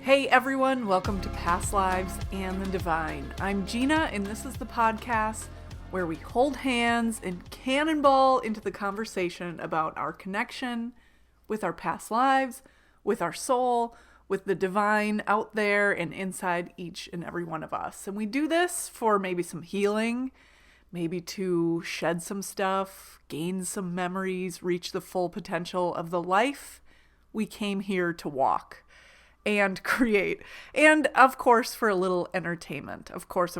Hey everyone, welcome to Past Lives and the Divine. I'm Gina, and this is the podcast where we hold hands and cannonball into the conversation about our connection with our past lives, with our soul, with the divine out there and inside each and every one of us. And we do this for maybe some healing, maybe to shed some stuff, gain some memories, reach the full potential of the life we came here to walk and create. And of course, for a little entertainment. Of course.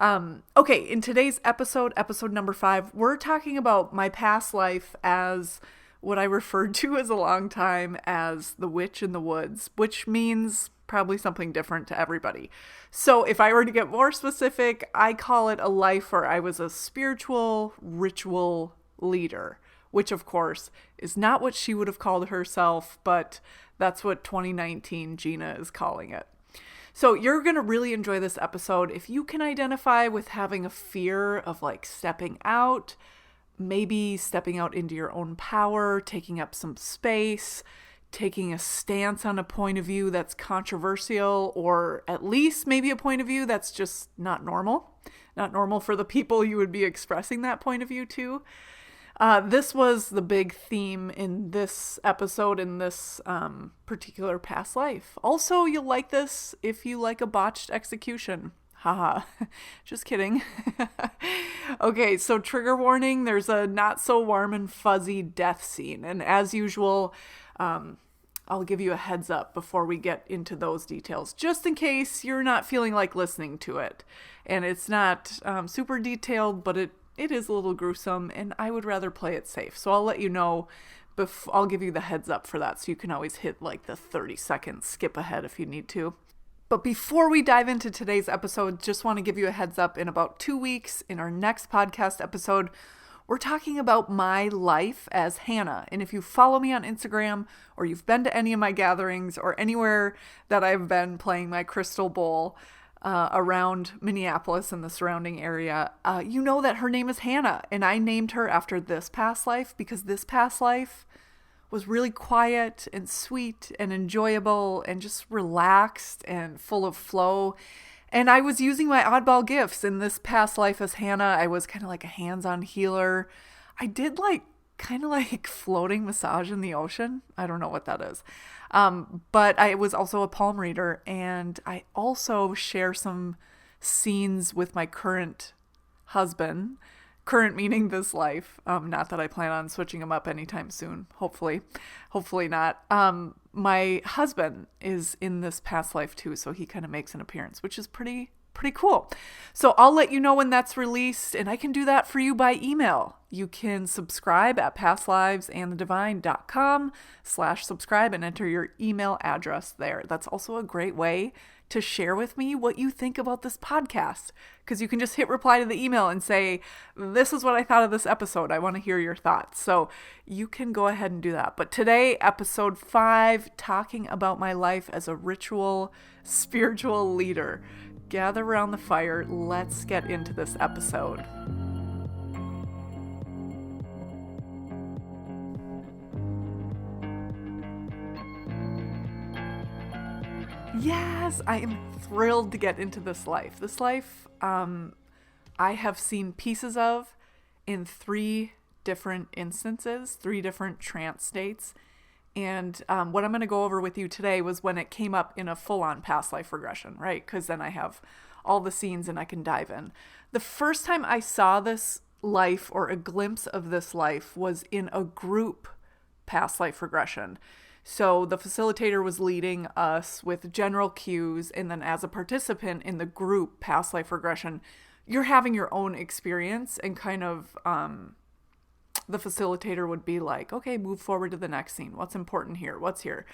Okay, in today's episode number 5, we're talking about my past life as what I referred to as a long time as the witch in the woods, which means probably something different to everybody. So if I were to get more specific, I call it a life where I was a spiritual ritual leader, which of course is not what she would have called herself, but that's what 2019 Gina is calling it. So you're going to really enjoy this episode. If you can identify with having a fear of like stepping out, maybe stepping out into your own power, taking up some space, taking a stance on a point of view that's controversial, or at least maybe a point of view that's just not normal for the people you would be expressing that point of view to. This was the big theme in this episode, in this particular past life. Also, you'll like this if you like a botched execution. Haha, just kidding. Okay, so trigger warning, there's a not so warm and fuzzy death scene. And as usual, I'll give you a heads up before we get into those details, just in case you're not feeling like listening to it. And it's not super detailed, but it is a little gruesome, and I would rather play it safe. So I'll let you know, I'll give you the heads up for that, so you can always hit like the 30-second skip ahead if you need to. But before we dive into today's episode, just want to give you a heads up. In about 2 weeks, in our next podcast episode, we're talking about my life as Hannah. And if you follow me on Instagram, or you've been to any of my gatherings, or anywhere that I've been playing my crystal bowl around Minneapolis and the surrounding area, you know that her name is Hannah, and I named her after this past life because this past life was really quiet and sweet and enjoyable and just relaxed and full of flow. And I was using my oddball gifts in this past life as Hannah. I was kind of like a hands-on healer. I did kind of like floating massage in the ocean. I don't know what that is. But I was also a palm reader, and I also share some scenes with my current husband, current meaning this life. Not that I plan on switching him up anytime soon. Hopefully not. My husband is in this past life too, so he kind of makes an appearance, which is pretty cool. So I'll let you know when that's released, and I can do that for you by email. You can subscribe at pastlivesandthedivine.com/subscribe and enter your email address there. That's also a great way to share with me what you think about this podcast, because you can just hit reply to the email and say, this is what I thought of this episode. I want to hear your thoughts. So you can go ahead and do that. But today, episode 5, talking about my life as a ritual spiritual leader. Gather around the fire. Let's get into this episode. Yes, I am thrilled to get into this life. This life, I have seen pieces of in 3 different instances, 3 different trance states. And what I'm going to go over with you today was when it came up in a full-on past life regression, right? Because then I have all the scenes and I can dive in. The first time I saw this life, or a glimpse of this life, was in a group past life regression. So the facilitator was leading us with general cues, and then as a participant in the group past life regression, you're having your own experience, and kind of the facilitator would be like, okay, move forward to the next scene. What's important here? What's here?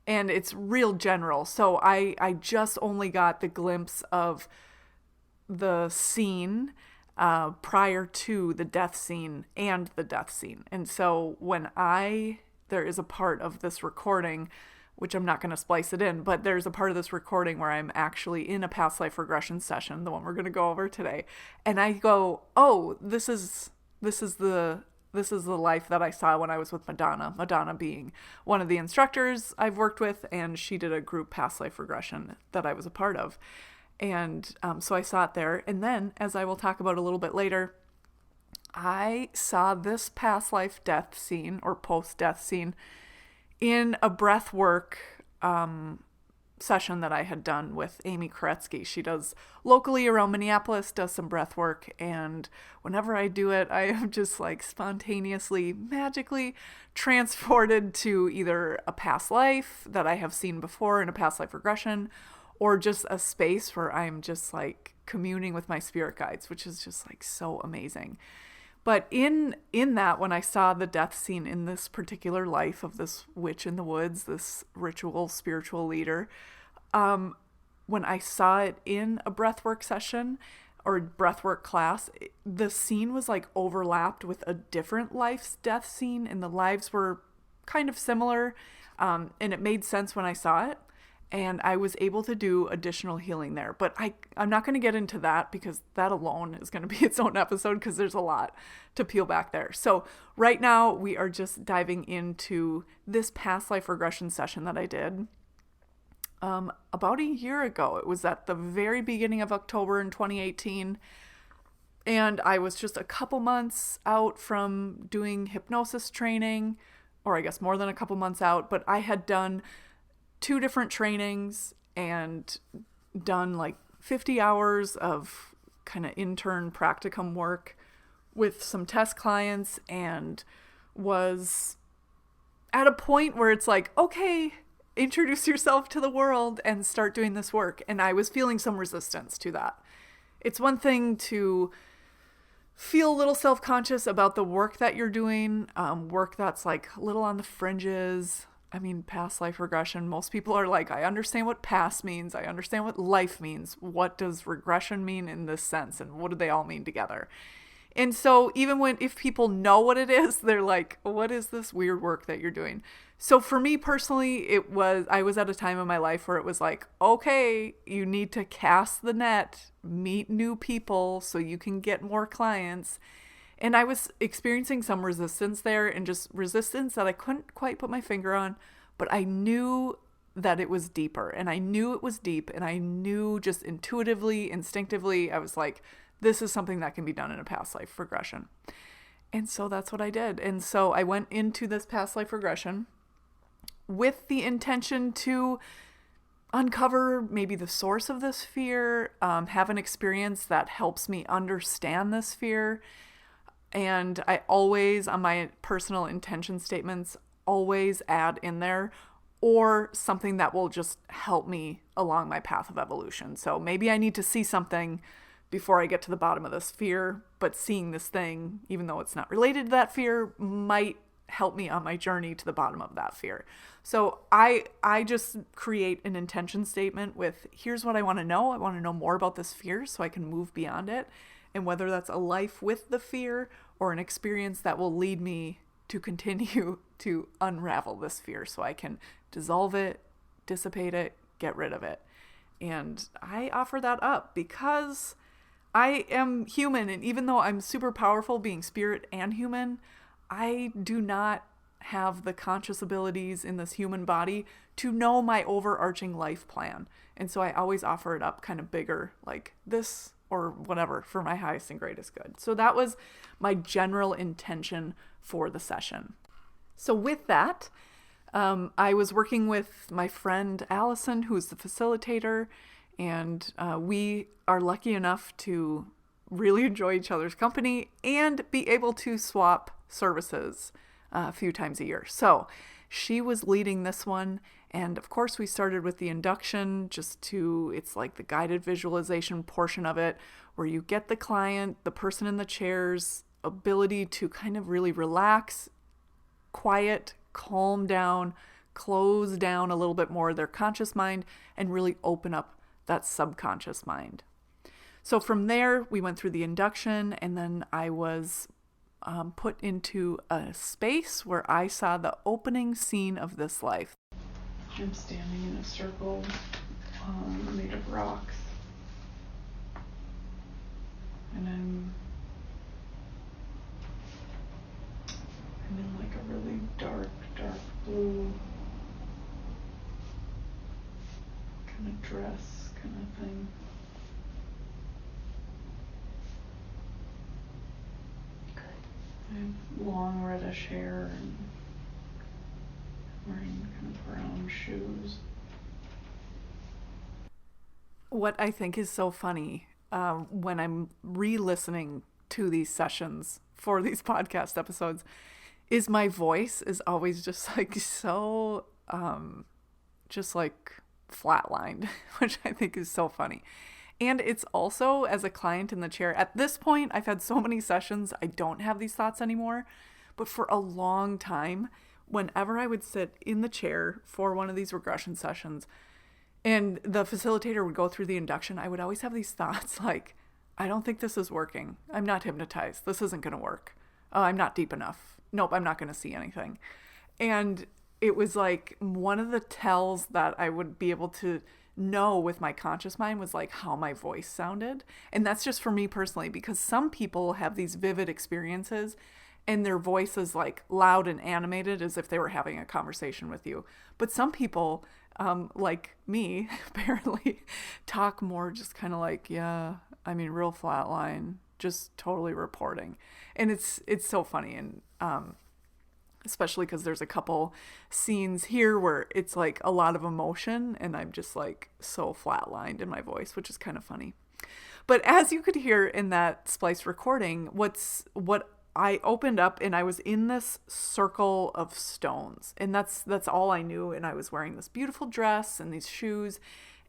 And it's real general. So I just only got the glimpse of the scene prior to the death scene and the death scene. And so there is a part of this recording, which I'm not going to splice it in, but there's a part of this recording where I'm actually in a past life regression session, the one we're going to go over today. And I go, oh, this is the this is the life that I saw when I was with Madonna. Madonna being one of the instructors I've worked with, and she did a group past life regression that I was a part of. And so I saw it there. And then, as I will talk about a little bit later, I saw this past life death scene or post-death scene in a breath work session that I had done with Amy Koretsky. She does locally around Minneapolis, does some breath work, and whenever I do it, I am just like spontaneously, magically transported to either a past life that I have seen before in a past life regression, or just a space where I'm just like communing with my spirit guides, which is just like so amazing. But in that, when I saw the death scene in this particular life of this witch in the woods, this ritual spiritual leader, when I saw it in a breathwork session or breathwork class, the scene was like overlapped with a different life's death scene, and the lives were kind of similar, and it made sense when I saw it. And I was able to do additional healing there. But I'm not going to get into that because that alone is going to be its own episode because there's a lot to peel back there. So right now we are just diving into this past life regression session that I did about a year ago. It was at the very beginning of October in 2018. And I was just a couple months out from doing hypnosis training, or I guess more than a couple months out. But I had done 2 different trainings and done like 50 hours of kind of intern practicum work with some test clients, and was at a point where it's like, okay, introduce yourself to the world and start doing this work. And I was feeling some resistance to that. It's one thing to feel a little self-conscious about the work that you're doing, work that's like a little on the fringes. I mean, past life regression, most people are like, I understand what past means. I understand what life means. What does regression mean in this sense? And what do they all mean together? And so even if people know what it is, they're like, what is this weird work that you're doing? So for me personally, I was at a time in my life where it was like, okay, you need to cast the net, meet new people so you can get more clients. And I was experiencing some resistance there, and just resistance that I couldn't quite put my finger on, but I knew that it was deeper, and I knew it was deep, and I knew just intuitively, instinctively, I was like, this is something that can be done in a past life regression. And so that's what I did. And so I went into this past life regression with the intention to uncover maybe the source of this fear, have an experience that helps me understand this fear. And I always, on my personal intention statements, always add in there, or something that will just help me along my path of evolution. So maybe I need to see something before I get to the bottom of this fear, but seeing this thing, even though it's not related to that fear, might help me on my journey to the bottom of that fear. So I just create an intention statement with, here's what I want to know. I want to know more about this fear so I can move beyond it. And whether that's a life with the fear or an experience that will lead me to continue to unravel this fear so I can dissolve it, dissipate it, get rid of it. And I offer that up because I am human. And even though I'm super powerful being spirit and human, I do not have the conscious abilities in this human body to know my overarching life plan. And so I always offer it up kind of bigger, like this or whatever, for my highest and greatest good. So that was my general intention for the session. So with that, I was working with my friend Allison, who's the facilitator, and we are lucky enough to really enjoy each other's company and be able to swap services a few times a year. So she was leading this one. And of course, we started with the induction, it's like the guided visualization portion of it, where you get the client, the person in the chair's ability to kind of really relax, quiet, calm down, close down a little bit more their conscious mind, and really open up that subconscious mind. So from there, we went through the induction, and then I was put into a space where I saw the opening scene of this life. I'm standing in a circle made of rocks, and I'm dress kind of thing. I have long reddish hair and wearing kind of brown shoes. What I think is so funny when I'm re-listening to these sessions for these podcast episodes is my voice is always just like so just like flatlined, which I think is so funny. And it's also, as a client in the chair, at this point, I've had so many sessions, I don't have these thoughts anymore. But for a long time, whenever I would sit in the chair for one of these regression sessions and the facilitator would go through the induction, I would always have these thoughts like, I don't think this is working. I'm not hypnotized. This isn't going to work. I'm not deep enough. Nope, I'm not going to see anything. And it was like one of the tells that I would be able to know with my conscious mind was like how my voice sounded. And that's just for me personally, because some people have these vivid experiences and their voice is like loud and animated as if they were having a conversation with you. But some people, like me, apparently talk more just kind of like, yeah, I mean, real flatline, just totally reporting. And it's so funny. And, especially because there's a couple scenes here where it's like a lot of emotion and I'm just like so flatlined in my voice, which is kind of funny. But as you could hear in that spliced recording, what I opened up and I was in this circle of stones, and that's all I knew. And I was wearing this beautiful dress and these shoes,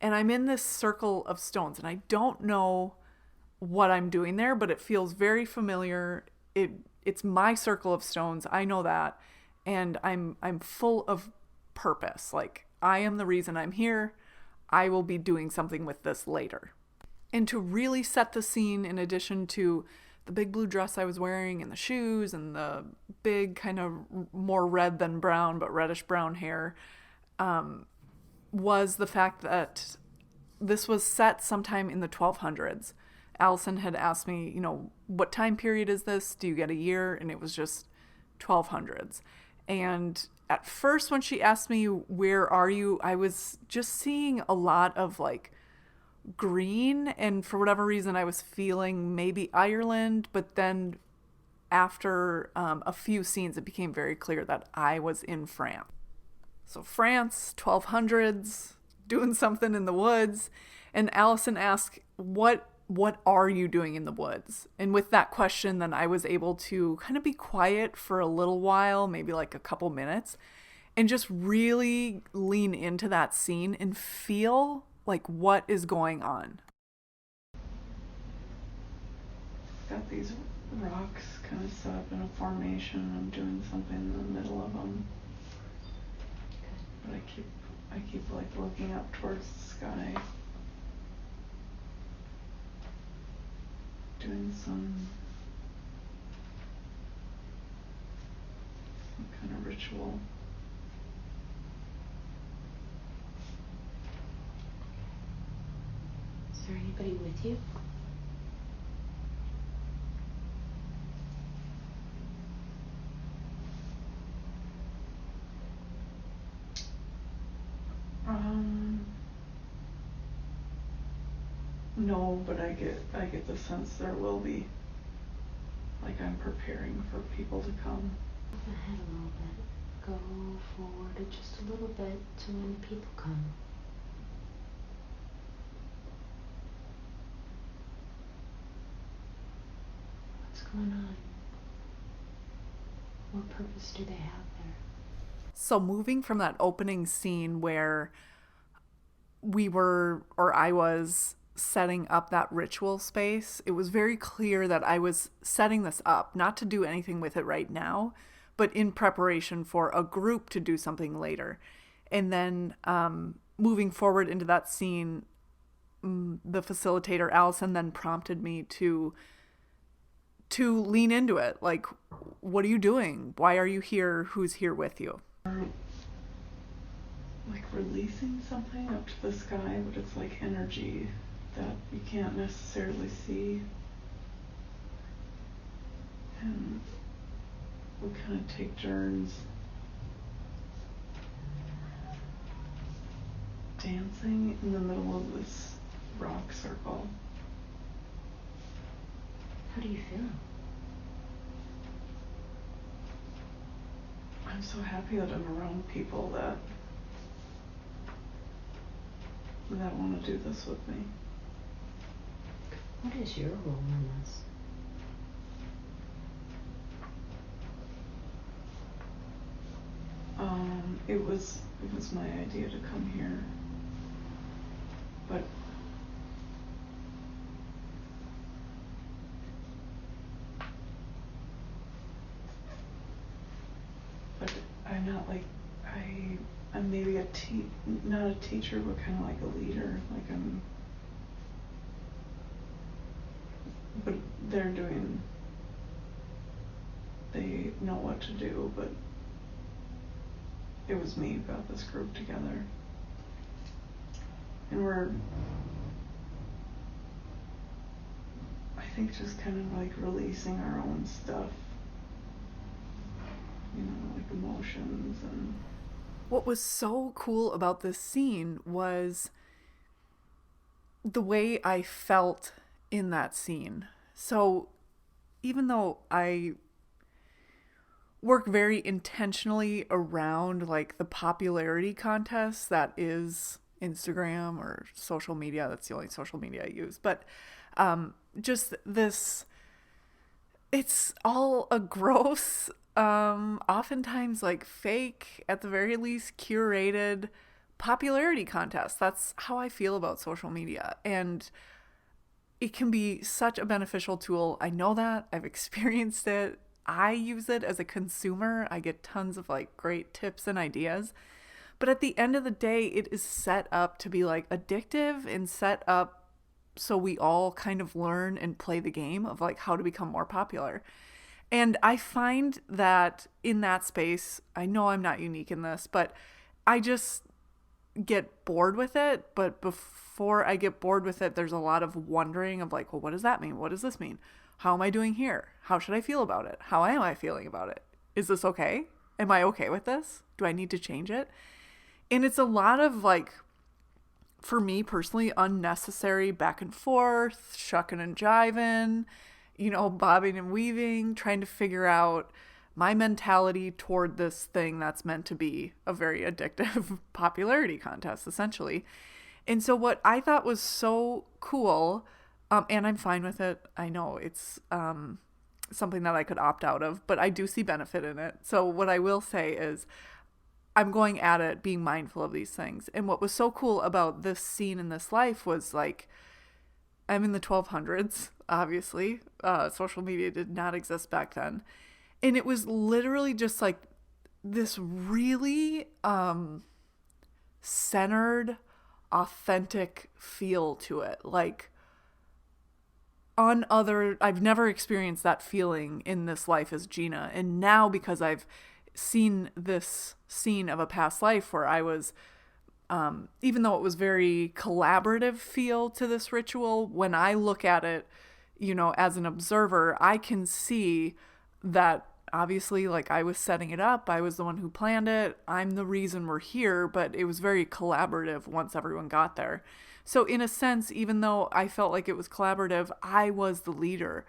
and I'm in this circle of stones, and I don't know what I'm doing there, but it feels very familiar. It's my circle of stones. I know that. And I'm full of purpose. Like, I am the reason I'm here. I will be doing something with this later. And to really set the scene, in addition to the big blue dress I was wearing and the shoes and the big kind of more red than brown, but reddish brown hair, was the fact that this was set sometime in the 1200s. Allison had asked me, what time period is this? Do you get a year? And it was just 1200s. And at first when she asked me, where are you? I was just seeing a lot of like green. And for whatever reason, I was feeling maybe Ireland. But then after a few scenes, it became very clear that I was in France. So France, 1200s, doing something in the woods. And Allison asked, what are you doing in the woods? And with that question, then I was able to kind of be quiet for a little while, maybe like a couple minutes, and just really lean into that scene and feel like what is going on. Got these rocks kind of set up in a formation. I'm doing something in the middle of them. But I keep like looking up towards the sky. Doing some kind of ritual. Is there anybody with you? No, but I get the sense there will be. Like I'm preparing for people to come. Move ahead a little bit. Go forward just a little bit to when the people come. What's going on? What purpose do they have there? So moving from that opening scene where I was setting up that ritual space, it was very clear that I was setting this up, not to do anything with it right now, but in preparation for a group to do something later. And then moving forward into that scene, the facilitator, Allison, then prompted me to lean into it. Like, what are you doing? Why are you here? Who's here with you? Like releasing something up to the sky, but it's like energy that you can't necessarily see. And we kind of take turns dancing in the middle of this rock circle. How do you feel? I'm so happy that I'm around people that want to do this with me. What is your role in this? It was my idea to come here, but I'm not like I'm maybe not a teacher, but kind of like a leader. Like but they know what to do, but it was me who got this group together. And we're, I think, just kind of like releasing our own stuff, like emotions. And what was so cool about this scene was the way I felt in that scene. So even though I work very intentionally around like the popularity contest that is Instagram or social media, that's the only social media I use, but just this, it's all a gross, oftentimes like fake, at the very least curated popularity contest. That's how I feel about social media. And it can be such a beneficial tool. I know that. I've experienced it. I use it as a consumer. I get tons of like great tips and ideas. But at the end of the day, it is set up to be like addictive and set up so we all kind of learn and play the game of like how to become more popular. And I find that in that space, I know I'm not unique in this, but I just get bored with it. But before I get bored with it, there's a lot of wondering of like, well, what does that mean? What does this mean? How am I doing here? How should I feel about it? How am I feeling about it? Is this okay? Am I okay with this? Do I need to change it? And it's a lot of like, for me personally, unnecessary back and forth, shucking and jiving, bobbing and weaving, trying to figure out my mentality toward this thing that's meant to be a very addictive popularity contest, essentially. And so what I thought was so cool, and I'm fine with it. I know it's something that I could opt out of, but I do see benefit in it. So what I will say is I'm going at it being mindful of these things. And what was so cool about this scene in this life was like, I'm in the 1200s, obviously. Social media did not exist back then. And it was literally just like this really centered, authentic feel to it. Like I've never experienced that feeling in this life as Gina. And now because I've seen this scene of a past life where I was, even though it was very collaborative feel to this ritual, when I look at it, as an observer, I can see that obviously like I was setting it up. I was the one who planned it. I'm the reason we're here, but it was very collaborative once everyone got there. So in a sense, even though I felt like it was collaborative, I was the leader,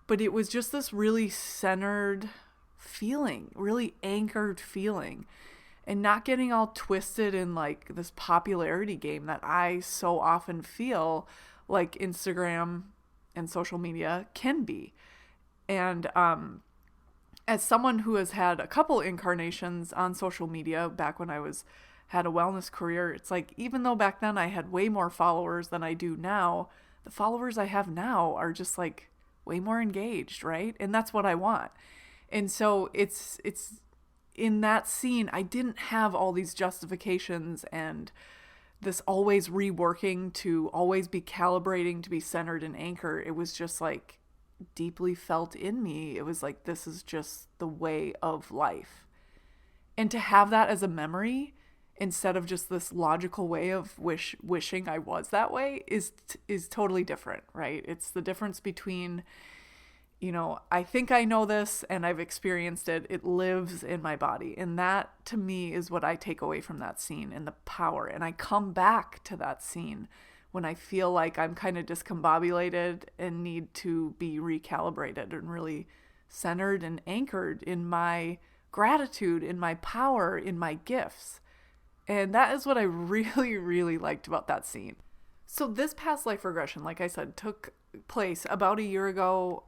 but it was just this really centered feeling, really anchored feeling, and not getting all twisted in like this popularity game that I so often feel like Instagram and social media can be. And as someone who has had a couple incarnations on social media back when I had a wellness career, it's like, even though back then I had way more followers than I do now, the followers I have now are just like way more engaged, right? And that's what I want. And so it's in that scene, I didn't have all these justifications and this always reworking to always be calibrating to be centered and anchored. It was just like deeply felt in me. It was like, this is just the way of life. And to have that as a memory instead of just this logical way of wishing I was that way is totally different, right? It's the difference between, I think I know this and I've experienced it. It lives in my body. And that to me is what I take away from that scene, and the power. And I come back to that scene when I feel like I'm kind of discombobulated and need to be recalibrated and really centered and anchored in my gratitude, in my power, in my gifts. And that is what I really, really liked about that scene. So this past life regression, like I said, took place about a year ago,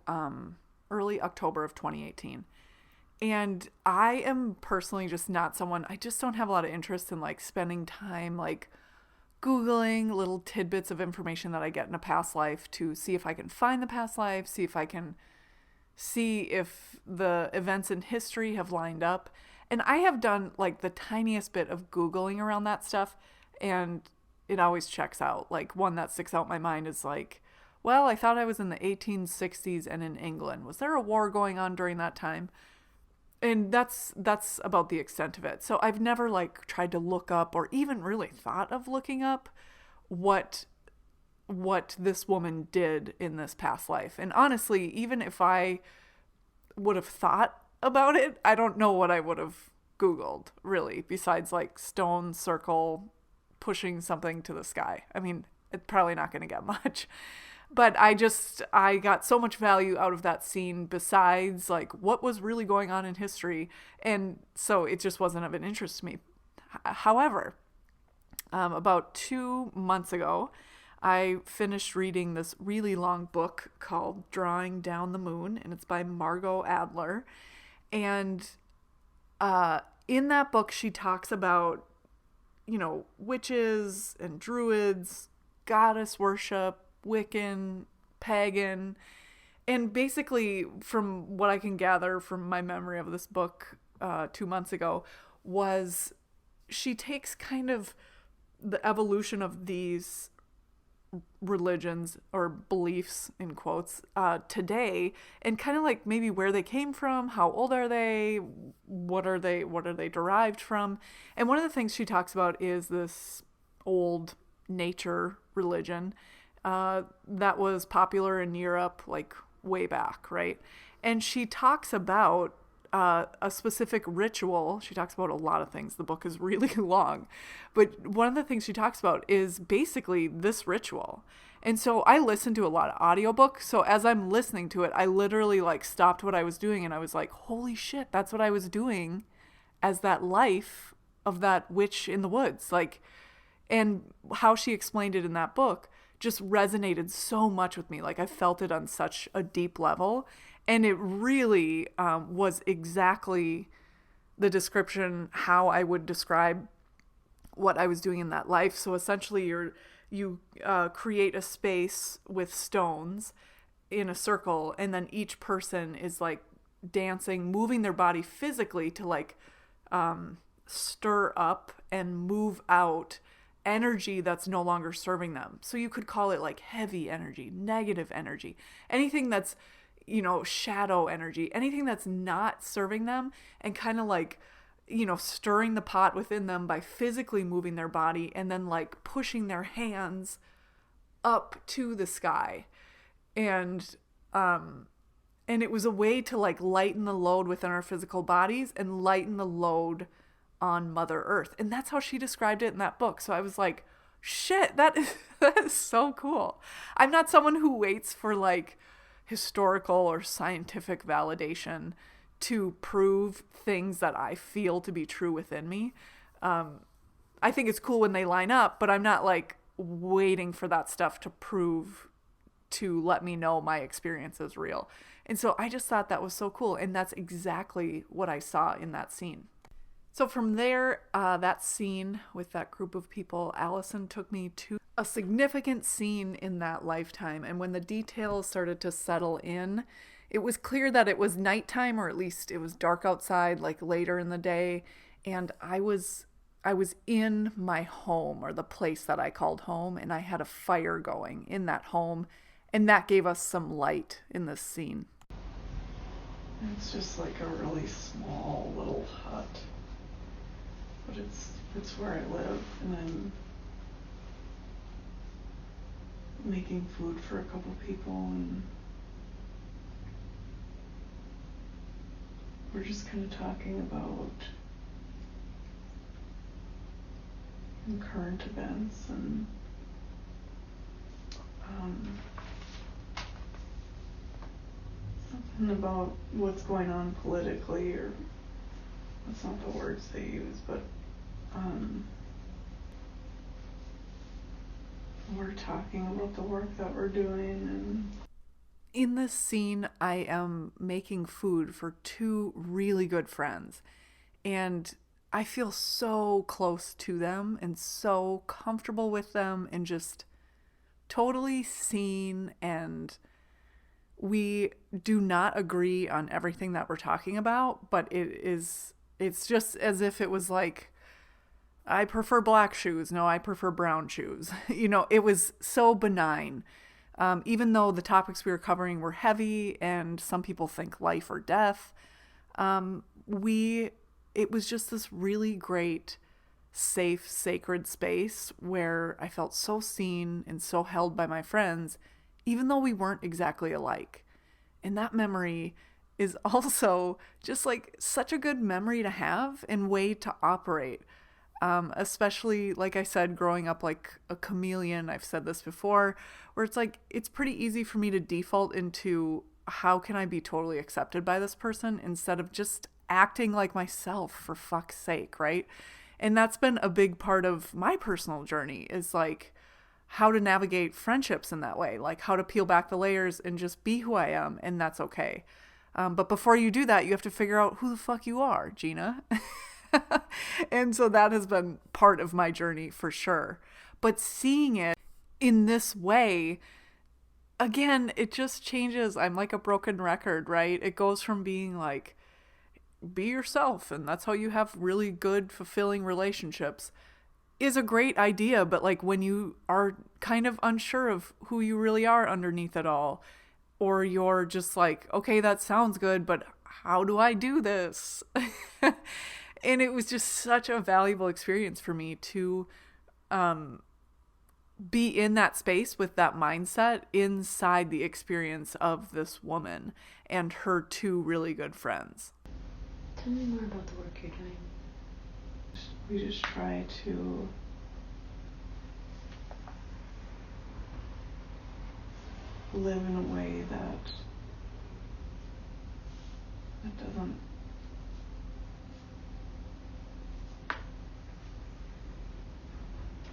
early October of 2018. And I am personally just not someone, I just don't have a lot of interest in like spending time like Googling little tidbits of information that I get in a past life to see if I can find the past life, see if the events in history have lined up. And I have done like the tiniest bit of Googling around that stuff, and it always checks out. Like one that sticks out in my mind is like, well, I thought I was in the 1860s and in England. Was there a war going on during that time? And that's about the extent of it. So I've never like tried to look up or even really thought of looking up what this woman did in this past life. And honestly, even if I would have thought about it, I don't know what I would have Googled really, besides like stone circle pushing something to the sky. I mean, it's probably not going to get much. But I got so much value out of that scene besides like what was really going on in history. And so it just wasn't of an interest to me. However, about 2 months ago, I finished reading this really long book called Drawing Down the Moon, and it's by Margot Adler. And in that book, she talks about, witches and druids, goddess worship, Wiccan, pagan, and basically from what I can gather from my memory of this book 2 months ago was she takes kind of the evolution of these religions or beliefs in quotes today, and kind of like maybe where they came from, how old are they, what are they derived from. And one of the things she talks about is this old nature religion that was popular in Europe like way back, right? And she talks about a specific ritual. She talks about a lot of things. The book is really long. But one of the things she talks about is basically this ritual. And so I listened to a lot of audiobooks. So as I'm listening to it, I literally like stopped what I was doing and I was like, holy shit, that's what I was doing as that life of that witch in the woods. Like, and how she explained it in that book just resonated so much with me. Like I felt it on such a deep level. And it really was exactly the description how I would describe what I was doing in that life. So essentially you create a space with stones in a circle, and then each person is like dancing, moving their body physically to like stir up and move out energy that's no longer serving them. So you could call it like heavy energy, negative energy, anything that's, shadow energy, anything that's not serving them, and kind of like, stirring the pot within them by physically moving their body and then like pushing their hands up to the sky. And it was a way to like lighten the load within our physical bodies and lighten the load on Mother Earth. And that's how she described it in that book. So I was like, shit, that is so cool. I'm not someone who waits for like historical or scientific validation to prove things that I feel to be true within me. I think it's cool when they line up, but I'm not like waiting for that stuff to let me know my experience is real. And so I just thought that was so cool. And that's exactly what I saw in that scene. So from there, that scene with that group of people, Allison took me to a significant scene in that lifetime. And when the details started to settle in, it was clear that it was nighttime, or at least it was dark outside, like later in the day. And I was in my home, or the place that I called home, and I had a fire going in that home. And that gave us some light in this scene. It's just like a really small little hut. But it's where I live, and I'm making food for a couple people, and we're just kind of talking about current events and something about what's going on politically, or that's not the words they use, but we're talking about the work that we're doing. And in this scene, I am making food for two really good friends, and I feel so close to them and so comfortable with them and just totally seen, and we do not agree on everything that we're talking about, but it's just as if it was like, I prefer black shoes. No, I prefer brown shoes. It was so benign. Even though the topics we were covering were heavy and some people think life or death, it was just this really great, safe, sacred space where I felt so seen and so held by my friends, even though we weren't exactly alike. And that memory is also just like such a good memory to have and way to operate. Especially, like I said, growing up like a chameleon, I've said this before, where it's like, it's pretty easy for me to default into how can I be totally accepted by this person instead of just acting like myself, for fuck's sake, right? And that's been a big part of my personal journey, is like how to navigate friendships in that way, like how to peel back the layers and just be who I am, and that's okay. But before you do that, you have to figure out who the fuck you are, Gina. And so that has been part of my journey for sure. But seeing it in this way, again, it just changes. I'm like a broken record, right? It goes from being like, be yourself, and that's how you have really good, fulfilling relationships, is a great idea. But like when you are kind of unsure of who you really are underneath it all, or you're just like, okay, that sounds good, but how do I do this? And it was just such a valuable experience for me to be in that space with that mindset inside the experience of this woman and her two really good friends. Tell me more about the work you're doing. We just try to live in a way that doesn't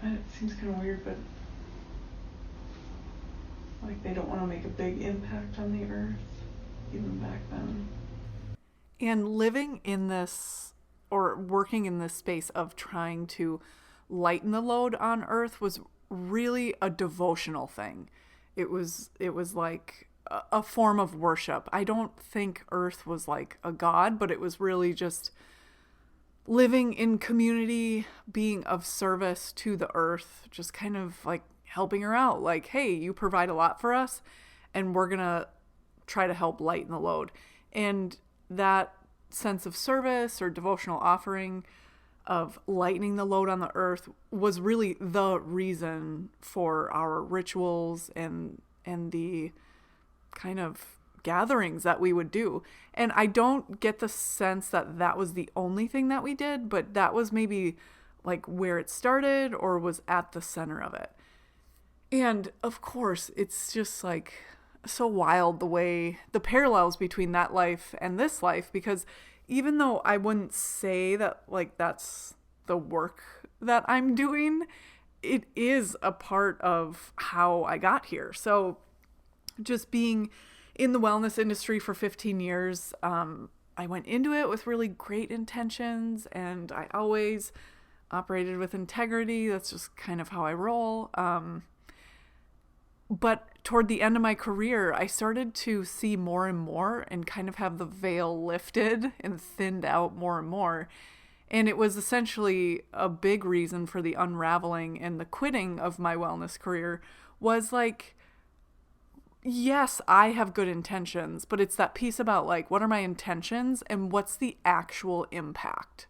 it seems kind of weird, but like they don't want to make a big impact on the earth, even back then. And living in this, or working in this space of trying to lighten the load on earth, was really a devotional thing. It was like a form of worship. I don't think earth was like a god, but it was really just living in community, being of service to the earth, just kind of like helping her out. Like, hey, you provide a lot for us, and we're going to try to help lighten the load. And that sense of service or devotional offering of lightening the load on the earth was really the reason for our rituals and the kind of gatherings that we would do. And I don't get the sense that that was the only thing that we did, but that was maybe like where it started or was at the center of it. And of course, it's just like so wild the parallels between that life and this life, because even though I wouldn't say that like that's the work that I'm doing, it is a part of how I got here. So just being in the wellness industry for 15 years, I went into it with really great intentions, and I always operated with integrity. That's just kind of how I roll. But toward the end of my career, I started to see more and more and kind of have the veil lifted and thinned out more and more. And it was essentially a big reason for the unraveling and the quitting of my wellness career was like, yes, I have good intentions, but it's that piece about like, what are my intentions and what's the actual impact,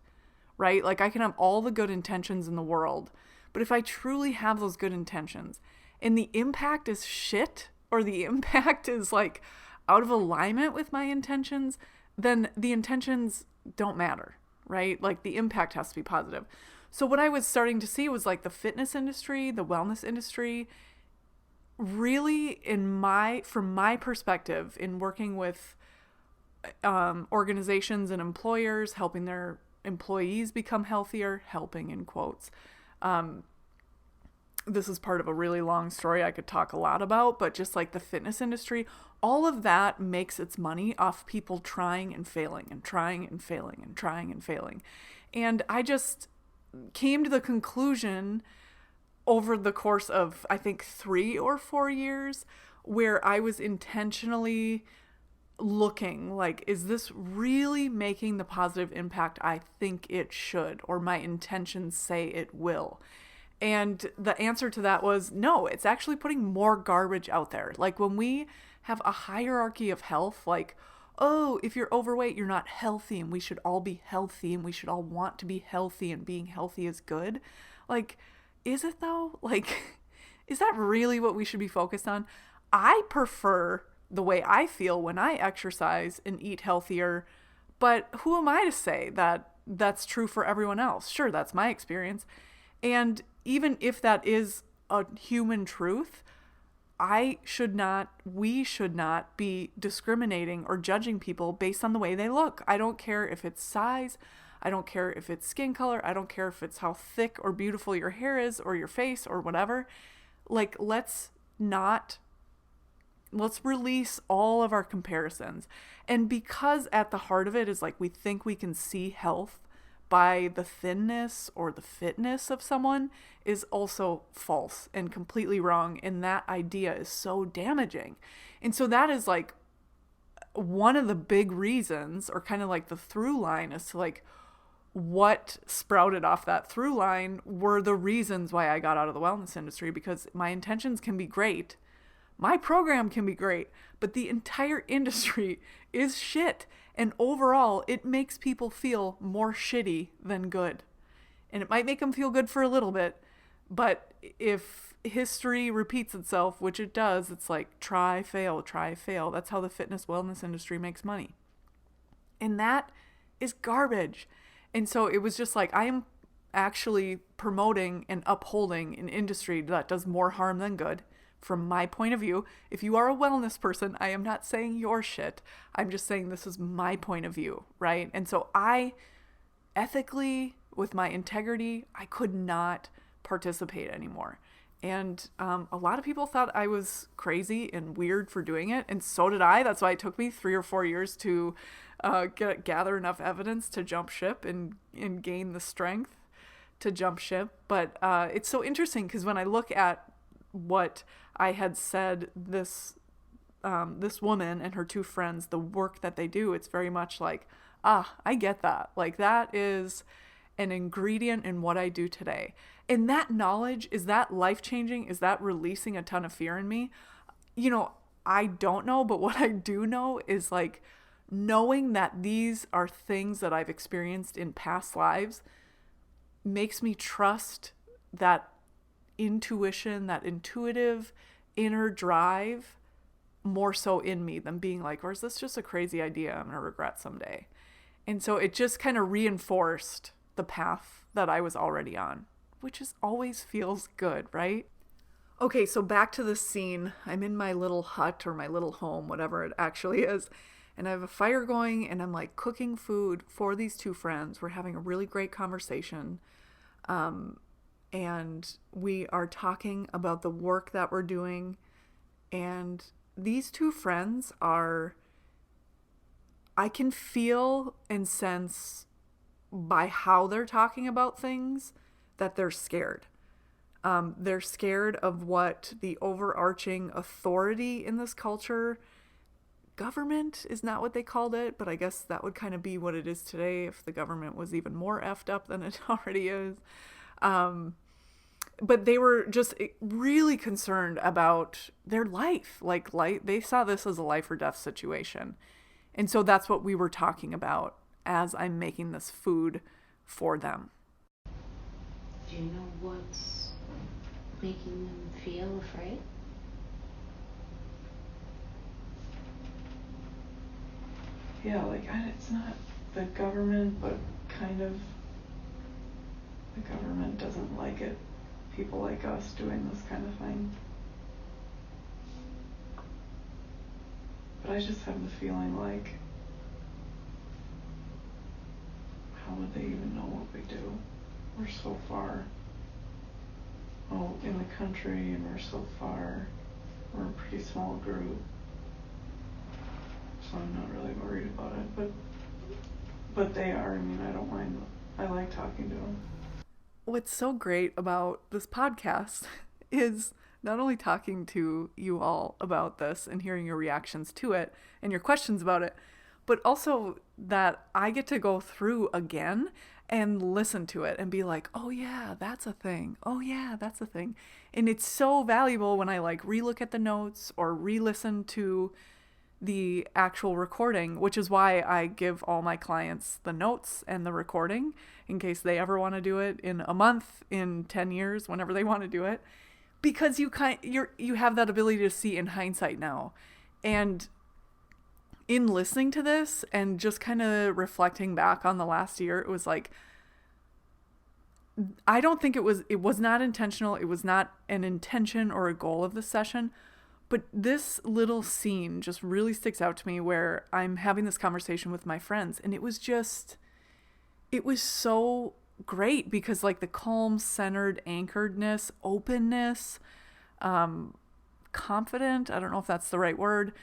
right? Like I can have all the good intentions in the world, but if I truly have those good intentions and the impact is shit, or the impact is like out of alignment with my intentions, then the intentions don't matter, right? Like the impact has to be positive. So what I was starting to see was like the fitness industry, the wellness industry, really from my perspective in working with organizations and employers, helping their employees become healthier, helping in quotes. This is part of a really long story I could talk a lot about, but just like the fitness industry, all of that makes its money off people trying and failing and trying and failing and trying and failing. And I just came to the conclusion over the course of, I think, 3 or 4 years, where I was intentionally looking like, is this really making the positive impact I think it should, or my intentions say it will? And the answer to that was no, it's actually putting more garbage out there. Like when we have a hierarchy of health, like, oh, if you're overweight, you're not healthy, and we should all be healthy, and we should all want to be healthy, and being healthy is good. Like, is it though? Like, is that really what we should be focused on? I prefer the way I feel when I exercise and eat healthier, but who am I to say that that's true for everyone else? Sure, that's my experience. And even if that is a human truth, we should not be discriminating or judging people based on the way they look. I don't care if it's size. I don't care if it's skin color. I don't care if it's how thick or beautiful your hair is or your face or whatever. Like, let's release all of our comparisons. And because at the heart of it is like we think we can see health by the thinness or the fitness of someone is also false and completely wrong. And that idea is so damaging. And so that is like one of the big reasons, or kind of like the through line, as to like what sprouted off that through line were the reasons why I got out of the wellness industry, because my intentions can be great. My program can be great, but the entire industry is shit. And overall, it makes people feel more shitty than good. And it might make them feel good for a little bit, but if history repeats itself, which it does, it's like try, fail, try, fail. That's how the fitness wellness industry makes money. And that is garbage. And so it was just like, I am actually promoting and upholding an industry that does more harm than good. From my point of view, if you are a wellness person, I am not saying your shit. I'm just saying this is my point of view, right? And so I, ethically, with my integrity, I could not participate anymore. And a lot of people thought I was crazy and weird for doing it, and so did I. That's why it took me 3 or 4 years to gather enough evidence to jump ship and gain the strength to jump ship. But it's so interesting because when I look at what I had said, this woman and her 2 friends, the work that they do, it's very much like, I get that. Like, that is an ingredient in what I do today. And that knowledge, is that life-changing? Is that releasing a ton of fear in me? You know, I don't know, but what I do know is like knowing that these are things that I've experienced in past lives makes me trust that intuition, that intuitive inner drive more so in me than being like, or is this just a crazy idea I'm going to regret someday? And so it just kind of reinforced the path that I was already on, which always feels good, right? Okay, so back to the scene. I'm in my little hut or my little home, whatever it actually is. And I have a fire going and I'm like cooking food for these 2 friends. We're having a really great conversation. And we are talking about the work that we're doing. And these 2 friends I can feel and sense by how they're talking about things that they're scared. They're scared of what the overarching authority in this culture, government is not what they called it, but I guess that would kind of be what it is today if the government was even more effed up than it already is. But they were just really concerned about their life. Like, they saw this as a life or death situation. And so that's what we were talking about as I'm making this food for them. Do you know what's making them feel afraid? yeah, like, it's not the government, but kind of the government doesn't like it. People like us doing this kind of thing. But I just have the feeling like, how would they even know what we do? We're so far in the country, and we're so far. We're a pretty small group. So I'm not really worried about it. But they are. I mean, I don't mind. I like talking to them. What's so great about this podcast is not only talking to you all about this and hearing your reactions to it and your questions about it, but also that I get to go through again and listen to it and be like, oh yeah, that's a thing. Oh yeah, that's a thing. And it's so valuable when I like relook at the notes or re-listen to the actual recording, which is why I give all my clients the notes and the recording in case they ever want to do it in a month, in 10 years, whenever they want to do it, because you have that ability to see in hindsight now. And in listening to this and just kind of reflecting back on the last year, it was like, I don't think it was not intentional. It was not an intention or a goal of the session. But this little scene just really sticks out to me where I'm having this conversation with my friends. And it was so great because like the calm, centered, anchoredness, openness, confident, I don't know if that's the right word,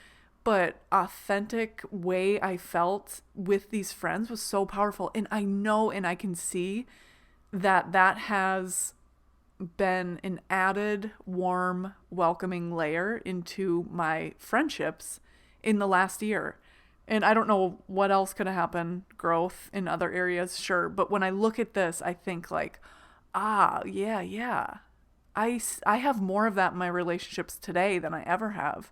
but authentic way I felt with these friends was so powerful. And I know and I can see that has been an added, warm, welcoming layer into my friendships in the last year. And I don't know what else could have happened, growth in other areas, sure. But when I look at this, I think like, yeah. I have more of that in my relationships today than I ever have.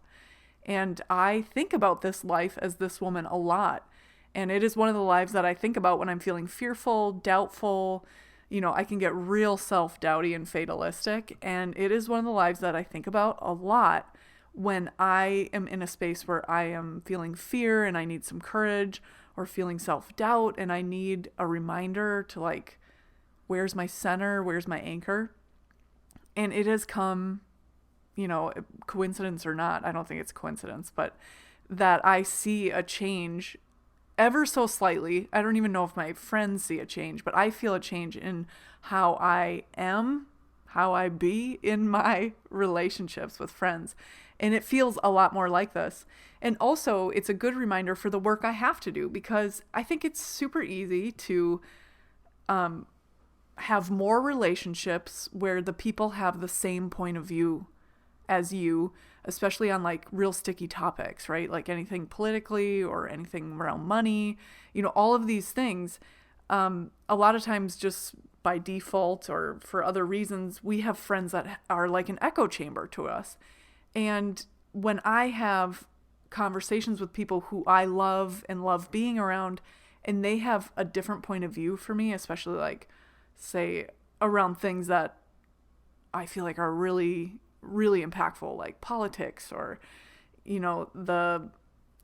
And I think about this life as this woman a lot. And it is one of the lives that I think about when I'm feeling fearful, doubtful. I can get real self-doubty and fatalistic. And it is one of the lives that I think about a lot when I am in a space where I am feeling fear and I need some courage, or feeling self-doubt and I need a reminder to like, where's my center? Where's my anchor? And it has come, coincidence or not, I don't think it's coincidence, but that I see a change ever so slightly. I don't even know if my friends see a change, but I feel a change in how I am, how I be in my relationships with friends. And it feels a lot more like this. And also, it's a good reminder for the work I have to do, because I think it's super easy to have more relationships where the people have the same point of view as you, especially on like real sticky topics, right? Like anything politically or anything around money, all of these things. A lot of times just by default or for other reasons, we have friends that are like an echo chamber to us. And when I have conversations with people who I love and love being around, and they have a different point of view for me, especially like, say, around things that I feel like are really, really impactful, like politics or, the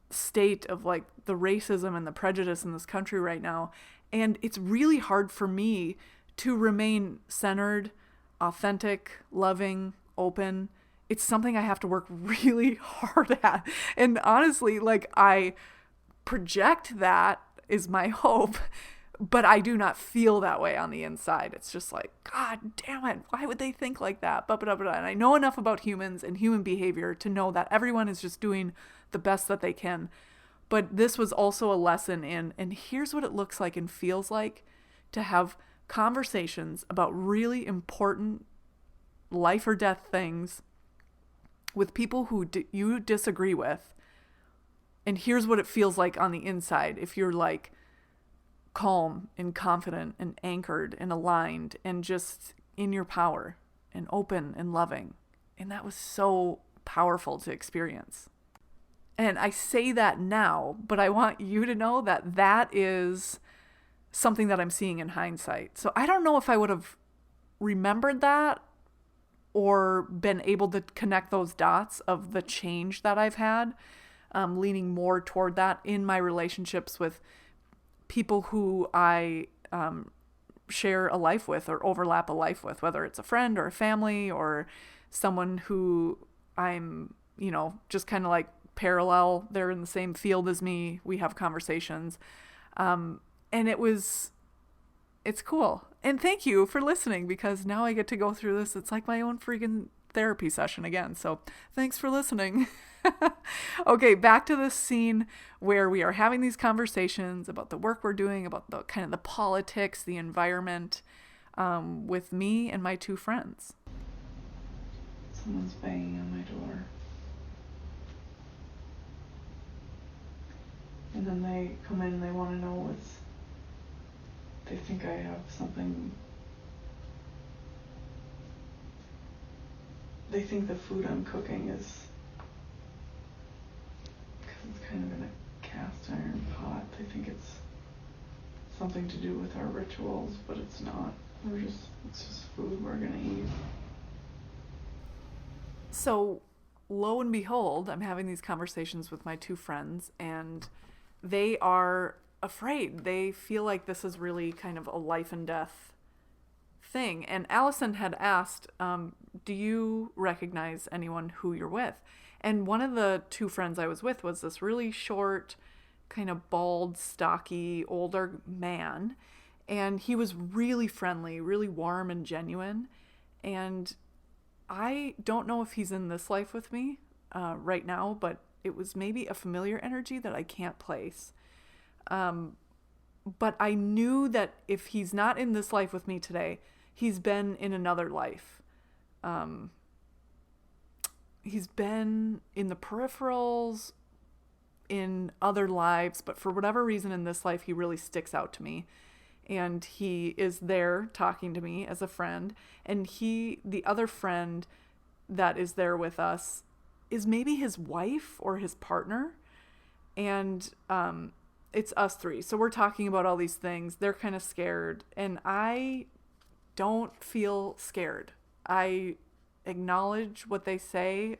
state of like the racism and the prejudice in this country right now. And it's really hard for me to remain centered, authentic, loving, open. It's something I have to work really hard at. And honestly, like I project that is my hope, but I do not feel that way on the inside. It's just like, God damn it, why would they think like that? And I know enough about humans and human behavior to know that everyone is just doing the best that they can. But this was also a lesson in, and here's what it looks like and feels like to have conversations about really important life or death things with people who you disagree with. And here's what it feels like on the inside if you're like calm and confident and anchored and aligned and just in your power and open and loving. And that was so powerful to experience. And I say that now, but I want you to know that that is something that I'm seeing in hindsight. So I don't know if I would have remembered that or been able to connect those dots of the change that I've had leaning more toward that in my relationships with people who I share a life with or overlap a life with, whether it's a friend or a family or someone who I'm, just kind of like parallel. They're in the same field as me. We have conversations. And it's cool. And thank you for listening, because now I get to go through this. It's like my own freaking therapy session again. So thanks for listening. Okay, back to this scene where we are having these conversations about the work we're doing, about the kind of the politics, the environment, with me and my two friends. Someone's banging on my door. And then they come in and they want to know they think I have something. They think the food I'm cooking is, because it's kind of in a cast iron pot, they think it's something to do with our rituals, but it's not. It's just food we're gonna eat. So lo and behold, I'm having these conversations with my two friends, and they are afraid. They feel like this is really kind of a life and death thing. And Allison had asked, do you recognize anyone who you're with? And one of the two friends I was with was this really short, kind of bald, stocky, older man. And he was really friendly, really warm and genuine. And I don't know if he's in this life with me right now, but it was maybe a familiar energy that I can't place. But I knew that if he's not in this life with me today, he's been in another life. He's been in the peripherals, in other lives, but for whatever reason in this life, he really sticks out to me. And he is there talking to me as a friend. And the other friend that is there with us is maybe his wife or his partner. And it's us three. So we're talking about all these things. They're kind of scared. And I don't feel scared. I acknowledge what they say.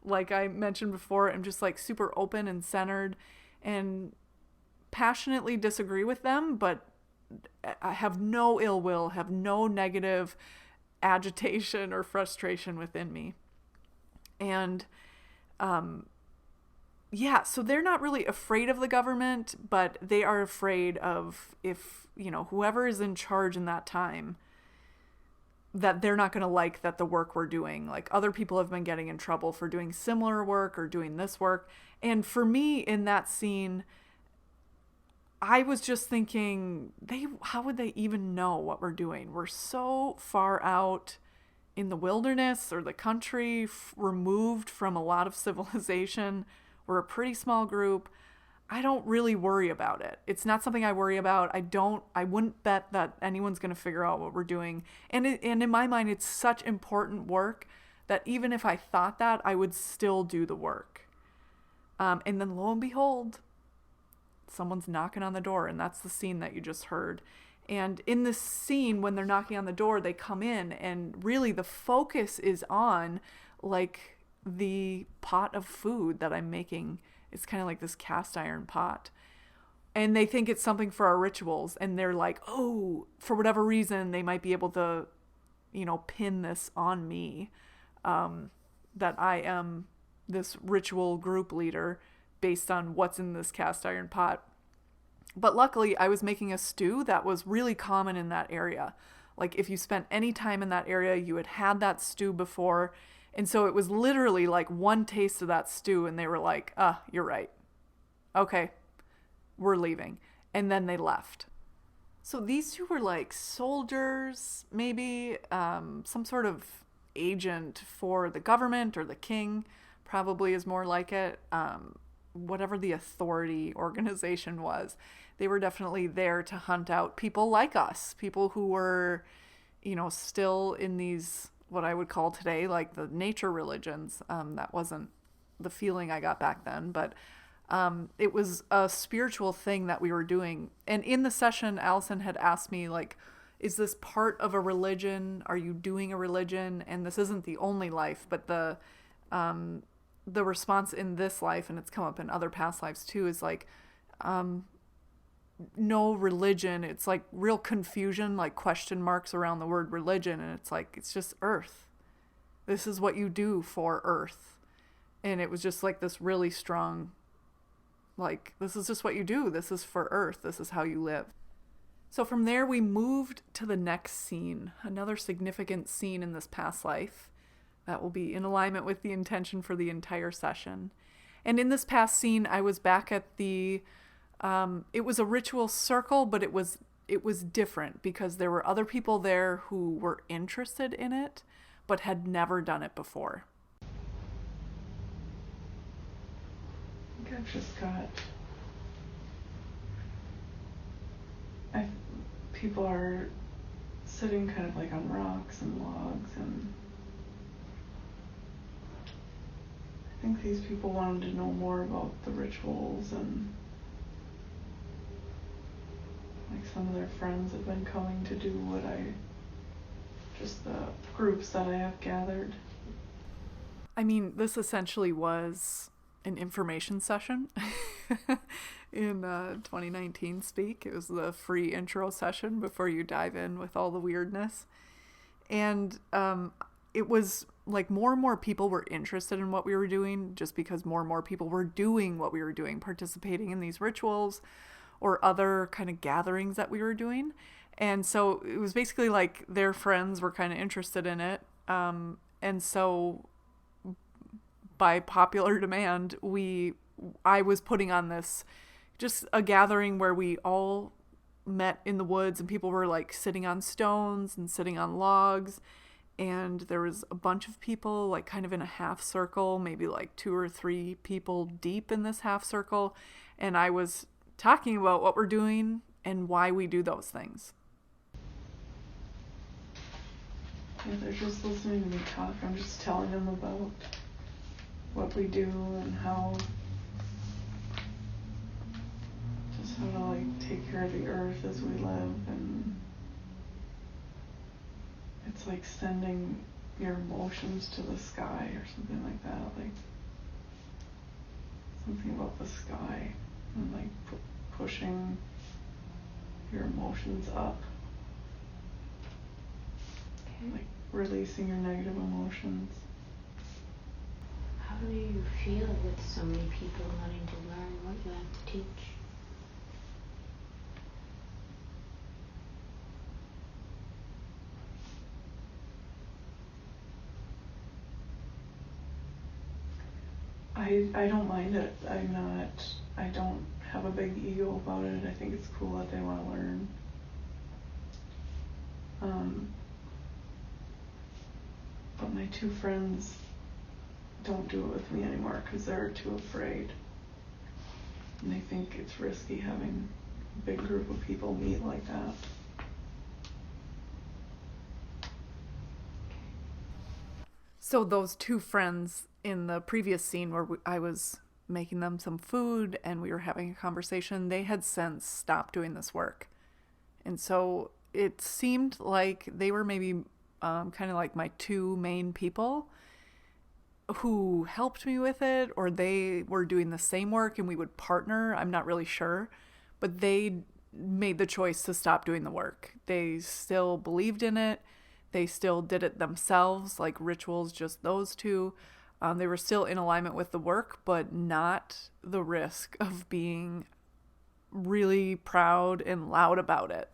Like I mentioned before, I'm just like super open and centered and passionately disagree with them, but I have no ill will, have no negative agitation or frustration within me. And so they're not really afraid of the government, but they are afraid of if, whoever is in charge in that time, that they're not going to like that the work we're doing. Like other people have been getting in trouble for doing similar work or doing this work. And for me in that scene, I was just thinking, how would they even know what we're doing? We're so far out in the wilderness or the country, removed from a lot of civilization. We're a pretty small group. I don't really worry about it. It's not something I worry about. I wouldn't bet that anyone's going to figure out what we're doing. And in my mind, it's such important work that even if I thought that, I would still do the work. And then lo and behold, someone's knocking on the door, and that's the scene that you just heard. And in this scene, when they're knocking on the door, they come in, and really the focus is on like the pot of food that I'm making. It's kind of like this cast iron pot. And they think it's something for our rituals. And they're like, oh, for whatever reason, they might be able to, pin this on me. That I am this ritual group leader based on what's in this cast iron pot. But luckily, I was making a stew that was really common in that area. Like if you spent any time in that area, you had that stew before. And so it was literally like one taste of that stew and they were like, you're right. Okay, we're leaving. And then they left. So these two were like soldiers, maybe some sort of agent for the government or the king, probably is more like it. Whatever the authority organization was, they were definitely there to hunt out people like us, people who were, still in these, what I would call today, like the nature religions. That wasn't the feeling I got back then, but it was a spiritual thing that we were doing. And in the session, Allison had asked me, like, is this part of a religion? Are you doing a religion? And this isn't the only life, but the the response in this life, and it's come up in other past lives too, is like, no religion. It's like real confusion, like question marks around the word religion. And it's like, it's just earth. This is what you do for earth. And it was just like this really strong, like, this is just what you do. This is for earth. This is how you live. So from there, we moved to the next scene, another significant scene in this past life that will be in alignment with the intention for the entire session. And in this past scene, I was back at the, it was a ritual circle, but it was different because there were other people there who were interested in it, but had never done it before. I think I've just got, people are sitting kind of like on rocks and logs, and I think these people wanted to know more about the rituals, and like some of their friends have been coming to do just the groups that I have gathered. I mean, this essentially was an information session in 2019 speak. It was the free intro session before you dive in with all the weirdness. And it was like more and more people were interested in what we were doing just because more and more people were doing what we were doing, participating in these rituals or other kind of gatherings that we were doing. And so it was basically like their friends were kind of interested in it. And so by popular demand, I was putting on this, just a gathering where we all met in the woods and people were like sitting on stones and sitting on logs. And there was a bunch of people like kind of in a half circle, maybe like 2 or 3 people deep in this half circle. And I was talking about what we're doing and why we do those things. Yeah, they're just listening to me talk. I'm just telling them about what we do and how to like take care of the earth as we live, and it's like sending your emotions to the sky or something like that, like something about the sky and like pushing your emotions up, like releasing your negative emotions. How do you feel with so many people wanting to learn what you have to teach? I don't mind it. I don't have a big ego about it. I think it's cool that they want to learn. But my 2 friends don't do it with me anymore because they're too afraid. And they think it's risky having a big group of people meet like that. So those 2 friends in the previous scene where I was making them some food and we were having a conversation, they had since stopped doing this work. And so it seemed like they were maybe kind of like my 2 main people who helped me with it, or they were doing the same work and we would partner. I'm not really sure, but they made the choice to stop doing the work. They still believed in it. They still did it themselves, like rituals, just those 2. They were still in alignment with the work, but not the risk of being really proud and loud about it.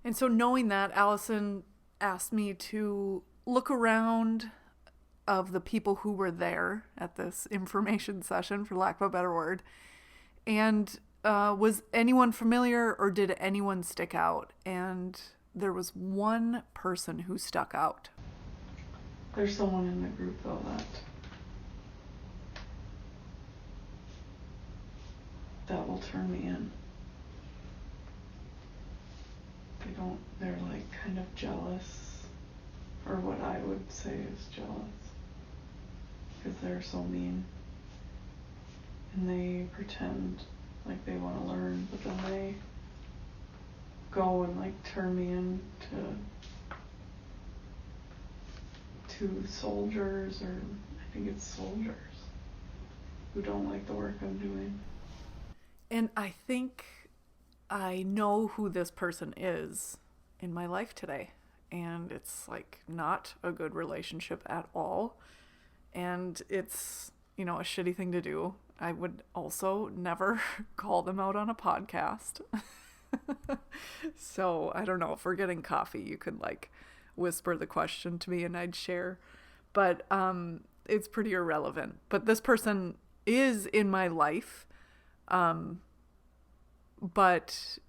And so knowing that, Allison asked me to look around of the people who were there at this information session, for lack of a better word, and was anyone familiar or did anyone stick out? And there was one person who stuck out. There's someone in the group though that will turn me in. They're like kind of jealous, or what I would say is jealous, because they're so mean. And they pretend like they want to learn, but then they go and like turn me into 2 soldiers, or I think it's soldiers. who don't like the work I'm doing. And I think I know who this person is in my life today. And it's like not a good relationship at all. And it's, a shitty thing to do. I would also never call them out on a podcast. So I don't know, if we're getting coffee, you could like whisper the question to me and I'd share. But it's pretty irrelevant. But this person is in my life, but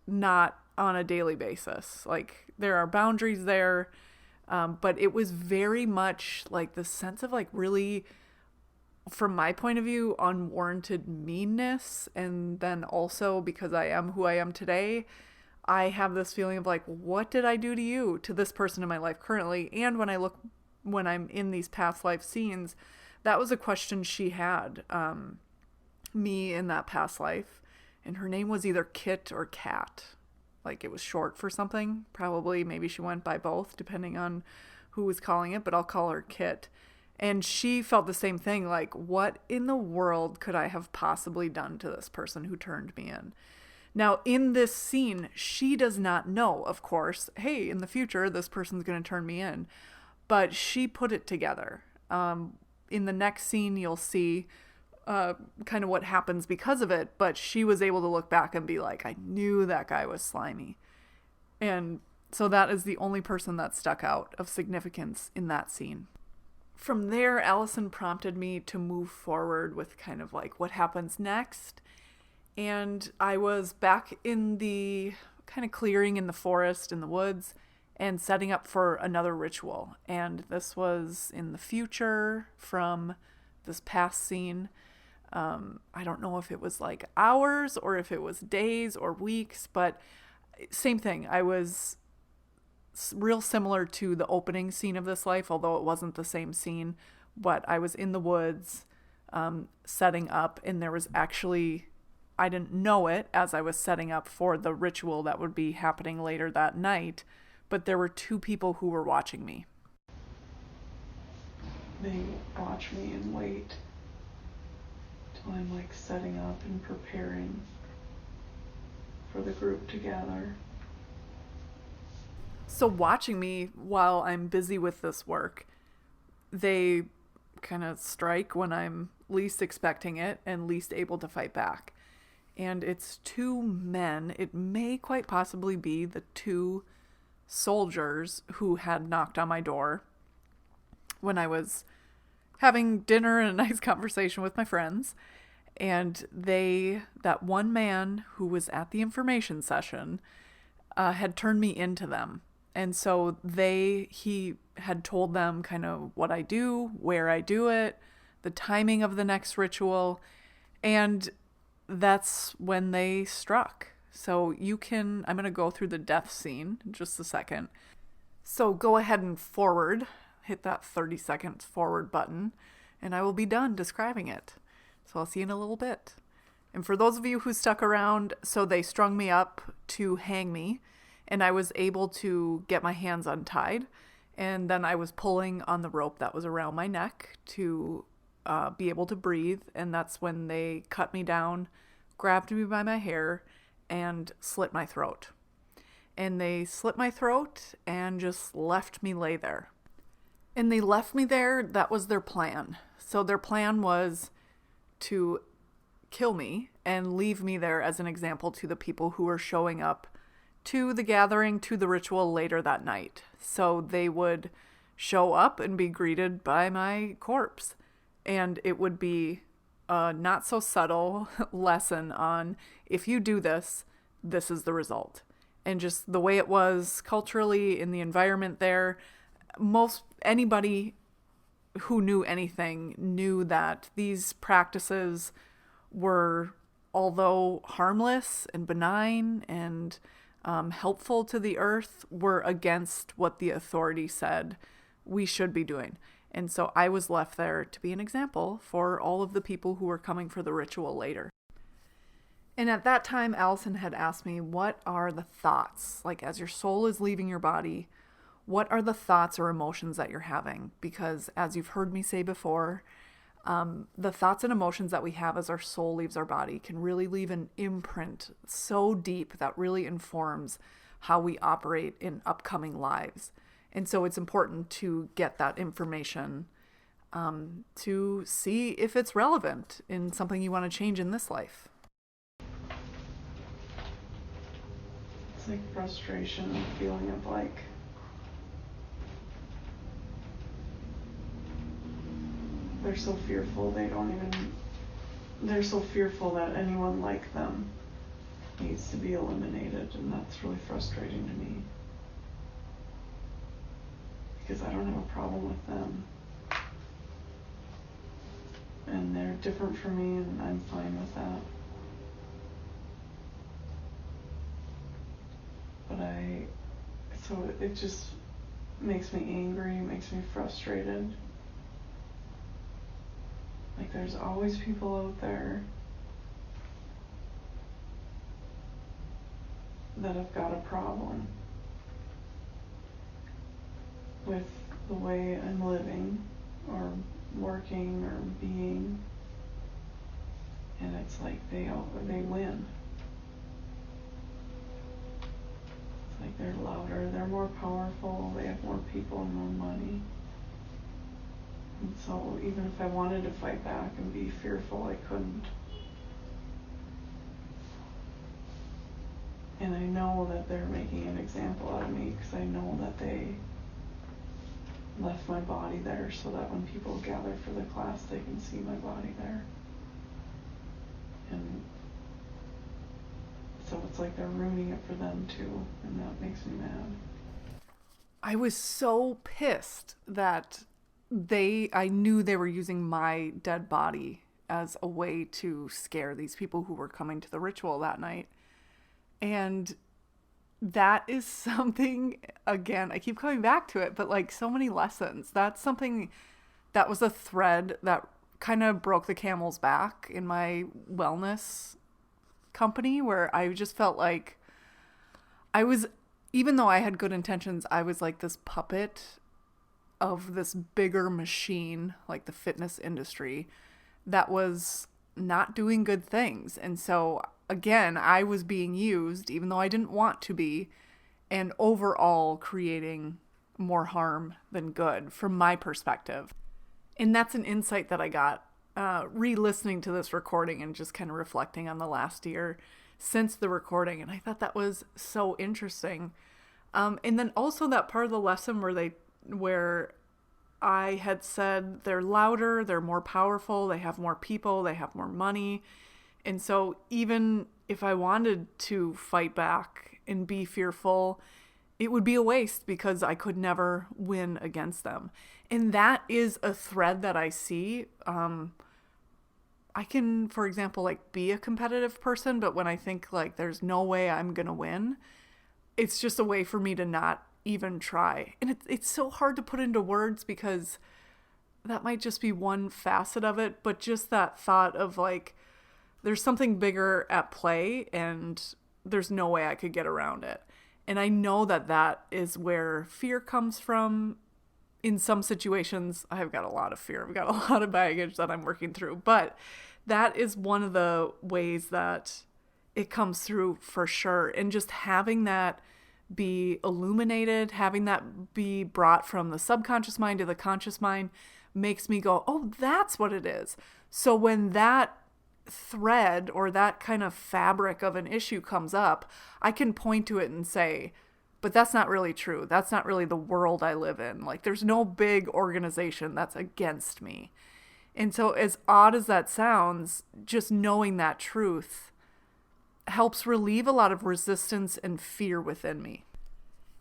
not on a daily basis. Like there are boundaries there, but it was very much like the sense of like really, from my point of view, unwarranted meanness. And then also because I am who I am today, I have this feeling of like, what did I do to you, to this person in my life currently? And when I'm in these past life scenes, that was a question she had, me in that past life. And her name was either Kit or Cat. Like it was short for something. Probably, maybe she went by both, depending on who was calling it, but I'll call her Kit. And she felt the same thing, like, what in the world could I have possibly done to this person who turned me in? Now, in this scene, she does not know, of course, hey, in the future, this person's going to turn me in. But she put it together. In the next scene, you'll see kind of what happens because of it. But she was able to look back and be like, I knew that guy was slimy. And so that is the only person that stuck out of significance in that scene. From there, Allison prompted me to move forward with kind of like what happens next. And I was back in the kind of clearing in the forest, in the woods, and setting up for another ritual. And this was in the future from this past scene. I don't know if it was like hours or if it was days or weeks, but same thing. I was real similar to the opening scene of this life, although it wasn't the same scene. But I was in the woods setting up, and there was actually, I didn't know it as I was setting up for the ritual that would be happening later that night, but there were two people who were watching me. They watch me and wait till I'm like setting up and preparing for the group to gather. So watching me while I'm busy with this work, they kind of strike when I'm least expecting it and least able to fight back. And it's two men. It may quite possibly be the two soldiers who had knocked on my door when I was having dinner and a nice conversation with my friends. And that one man who was at the information session had turned me into them. And so he had told them kind of what I do, where I do it, the timing of the next ritual. And that's when they struck. So I'm going to go through the death scene in just a second. So go ahead and forward, hit that 30 seconds forward button, and I will be done describing it. So I'll see you in a little bit. And for those of you who stuck around, so they strung me up to hang me, and I was able to get my hands untied. And then I was pulling on the rope that was around my neck to be able to breathe. And that's when they cut me down, grabbed me by my hair, and slit my throat. And they slit my throat and just left me lay there. And they left me there. That was their plan. So their plan was to kill me and leave me there as an example to the people who were showing up to the gathering, to the ritual later that night. So they would show up and be greeted by my corpse. And it would be a not so subtle lesson on, if you do this, this is the result. And just the way it was culturally in the environment there, anybody who knew anything knew that these practices were, although harmless and benign and helpful to the earth, were against what the authority said we should be doing. And so I was left there to be an example for all of the people who were coming for the ritual later. And at that time, Allison had asked me, what are the thoughts? Like, as your soul is leaving your body, what are the thoughts or emotions that you're having? Because as you've heard me say before, The thoughts and emotions that we have as our soul leaves our body can really leave an imprint so deep that really informs how we operate in upcoming lives. And so it's important to get that information to see if it's relevant in something you want to change in this life. It's like frustration and feeling of like they're so fearful they're so fearful that anyone like them needs to be eliminated, and that's really frustrating to me because I don't have a problem with them. And they're different from me, and I'm fine with that. But so it just makes me angry, makes me frustrated. Like there's always people out there that have got a problem with the way I'm living or working or being, and it's like they win. It's like they're louder, they're more powerful, they have more people and more money. And so even if I wanted to fight back and be fearful, I couldn't. And I know that they're making an example out of me because I know that they left my body there so that when people gather for the class, they can see my body there. And so it's like they're ruining it for them too, and that makes me mad. I was so pissed that I knew they were using my dead body as a way to scare these people who were coming to the ritual that night. And that is something, again, I keep coming back to it, but like so many lessons. That's something that was a thread that kind of broke the camel's back in my wellness company, where I just felt like even though I had good intentions, I was like this puppet of this bigger machine, like the fitness industry, that was not doing good things. And so again, I was being used, even though I didn't want to be, and overall creating more harm than good from my perspective. And that's an insight that I got re-listening to this recording and just kind of reflecting on the last year since the recording. And I thought that was so interesting. And then also that part of the lesson where I had said they're louder, they're more powerful, they have more people, they have more money. And so even if I wanted to fight back and be fearful, it would be a waste because I could never win against them. And that is a thread that I see. I can, for example, like be a competitive person, but when I think like there's no way I'm going to win, it's just a way for me to not even try. And it's so hard to put into words because that might just be one facet of it, but just that thought of like, there's something bigger at play and there's no way I could get around it. And I know that is where fear comes from. In some situations, I've got a lot of fear. I've got a lot of baggage that I'm working through. But that is one of the ways that it comes through for sure. And just having that be illuminated, having that be brought from the subconscious mind to the conscious mind makes me go, oh, that's what it is. So when that thread or that kind of fabric of an issue comes up, I can point to it and say, but that's not really true. That's not really the world I live in. Like there's no big organization that's against me. And so as odd as that sounds, just knowing that truth helps relieve a lot of resistance and fear within me.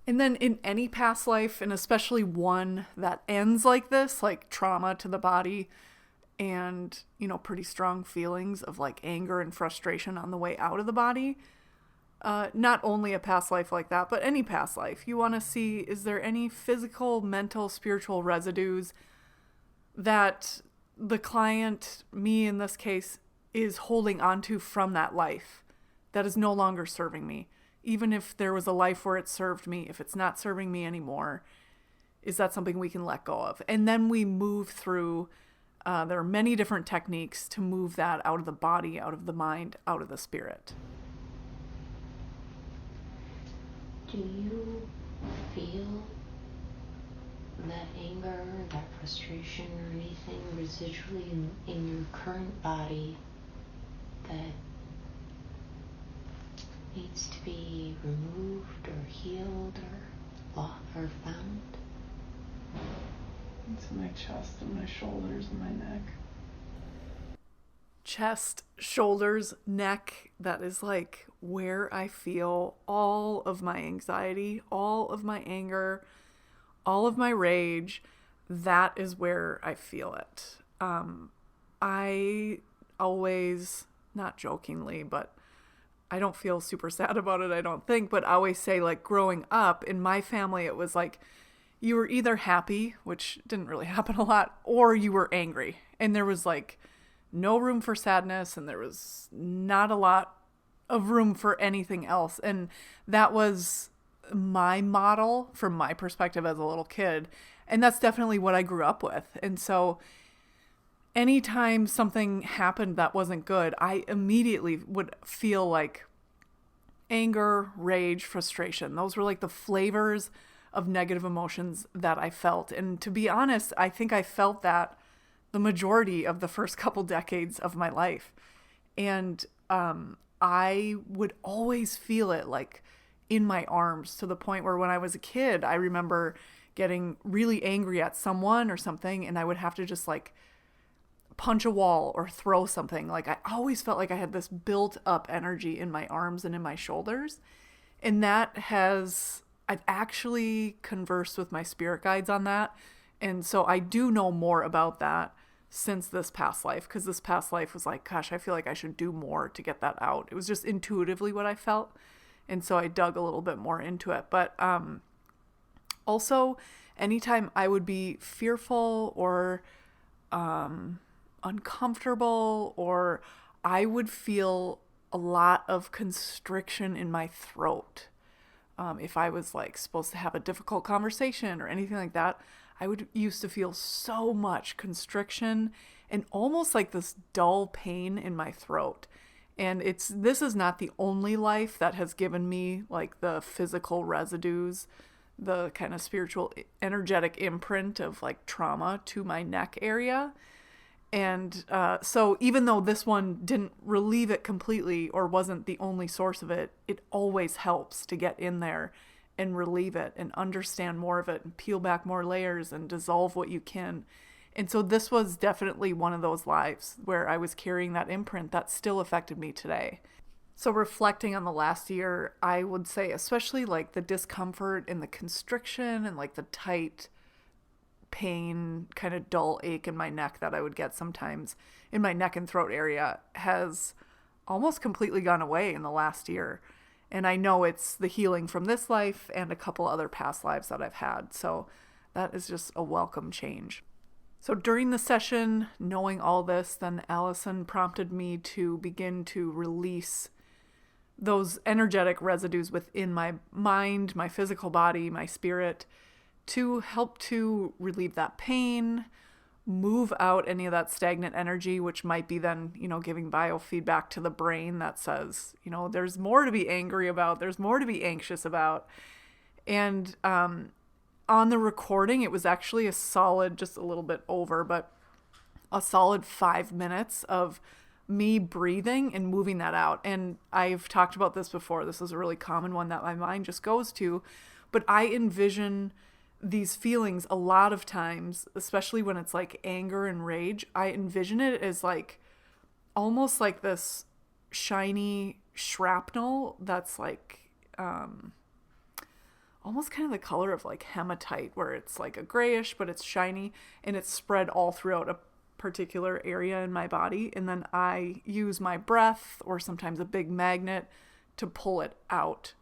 And then in any past life, and especially one that ends like this, like trauma to the body, and, pretty strong feelings of like anger and frustration on the way out of the body. Not only a past life like that, but any past life. You want to see, is there any physical, mental, spiritual residues that the client, me in this case, is holding onto from that life that is no longer serving me? Even if there was a life where it served me, if it's not serving me anymore, is that something we can let go of? And then we move through There are many different techniques to move that out of the body, out of the mind, out of the spirit. Do you feel that anger, that frustration, or anything residually in your current body that needs to be removed or healed or found? It's in my chest and my shoulders and my neck. Chest, shoulders, neck, that is like where I feel all of my anxiety, all of my anger, all of my rage. That is where I feel it. I always, not jokingly, but I don't feel super sad about it, I don't think, but I always say, like, growing up in my family, it was like you were either happy, which didn't really happen a lot, or you were angry. And there was like no room for sadness, and there was not a lot of room for anything else. And that was my model from my perspective as a little kid. And that's definitely what I grew up with. And so anytime something happened that wasn't good, I immediately would feel like anger, rage, frustration. Those were like the flavors of negative emotions that I felt. And to be honest, I think I felt that the majority of the first couple decades of my life. And I would always feel it like in my arms, to the point where when I was a kid, I remember getting really angry at someone or something, and I would have to just like punch a wall or throw something. Like I always felt like I had this built up energy in my arms and in my shoulders. And I've actually conversed with my spirit guides on that. And so I do know more about that since this past life, because this past life was like, gosh, I feel like I should do more to get that out. It was just intuitively what I felt. And so I dug a little bit more into it. But also, anytime I would be fearful or uncomfortable, or I would feel a lot of constriction in my throat. If I was like supposed to have a difficult conversation or anything like that, I would used to feel so much constriction and almost like this dull pain in my throat. And this is not the only life that has given me like the physical residues, the kind of spiritual energetic imprint of like trauma to my neck area. And so even though this one didn't relieve it completely or wasn't the only source of it, it always helps to get in there and relieve it and understand more of it and peel back more layers and dissolve what you can. And so this was definitely one of those lives where I was carrying that imprint that still affected me today. So reflecting on the last year, I would say especially like the discomfort and the constriction and like the tight pain, kind of dull ache in my neck that I would get sometimes in my neck and throat area has almost completely gone away in the last year. And I know it's the healing from this life and a couple other past lives that I've had. So that is just a welcome change. So during the session, knowing all this, then Allison prompted me to begin to release those energetic residues within my mind, my physical body, my spirit, to help to relieve that pain, move out any of that stagnant energy, which might be then, giving biofeedback to the brain that says, there's more to be angry about, there's more to be anxious about. And on the recording, it was actually a solid, just a little bit over, but a solid 5 minutes of me breathing and moving that out. And I've talked about this before. This is a really common one that my mind just goes to, but I envision these feelings a lot of times, especially when it's like anger and rage, I envision it as like almost like this shiny shrapnel that's like almost kind of the color of like hematite, where it's like a grayish, but it's shiny and it's spread all throughout a particular area in my body. And then I use my breath or sometimes a big magnet to pull it out.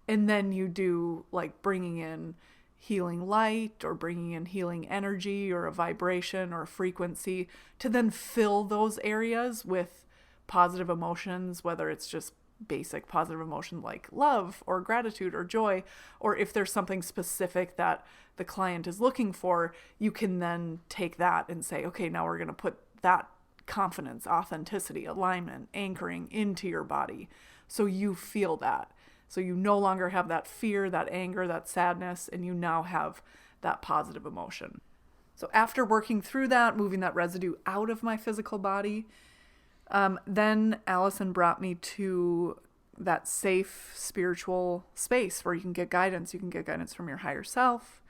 And then you do like bringing in healing light or bringing in healing energy or a vibration or a frequency to then fill those areas with positive emotions, whether it's just basic positive emotion like love or gratitude or joy, or if there's something specific that the client is looking for, you can then take that and say, okay, now we're going to put that confidence, authenticity, alignment, anchoring into your body so you feel that. So you no longer have that fear, that anger, that sadness, and you now have that positive emotion. So after working through that, moving that residue out of my physical body, then Allison brought me to that safe spiritual space where you can get guidance. You can get guidance from your higher self,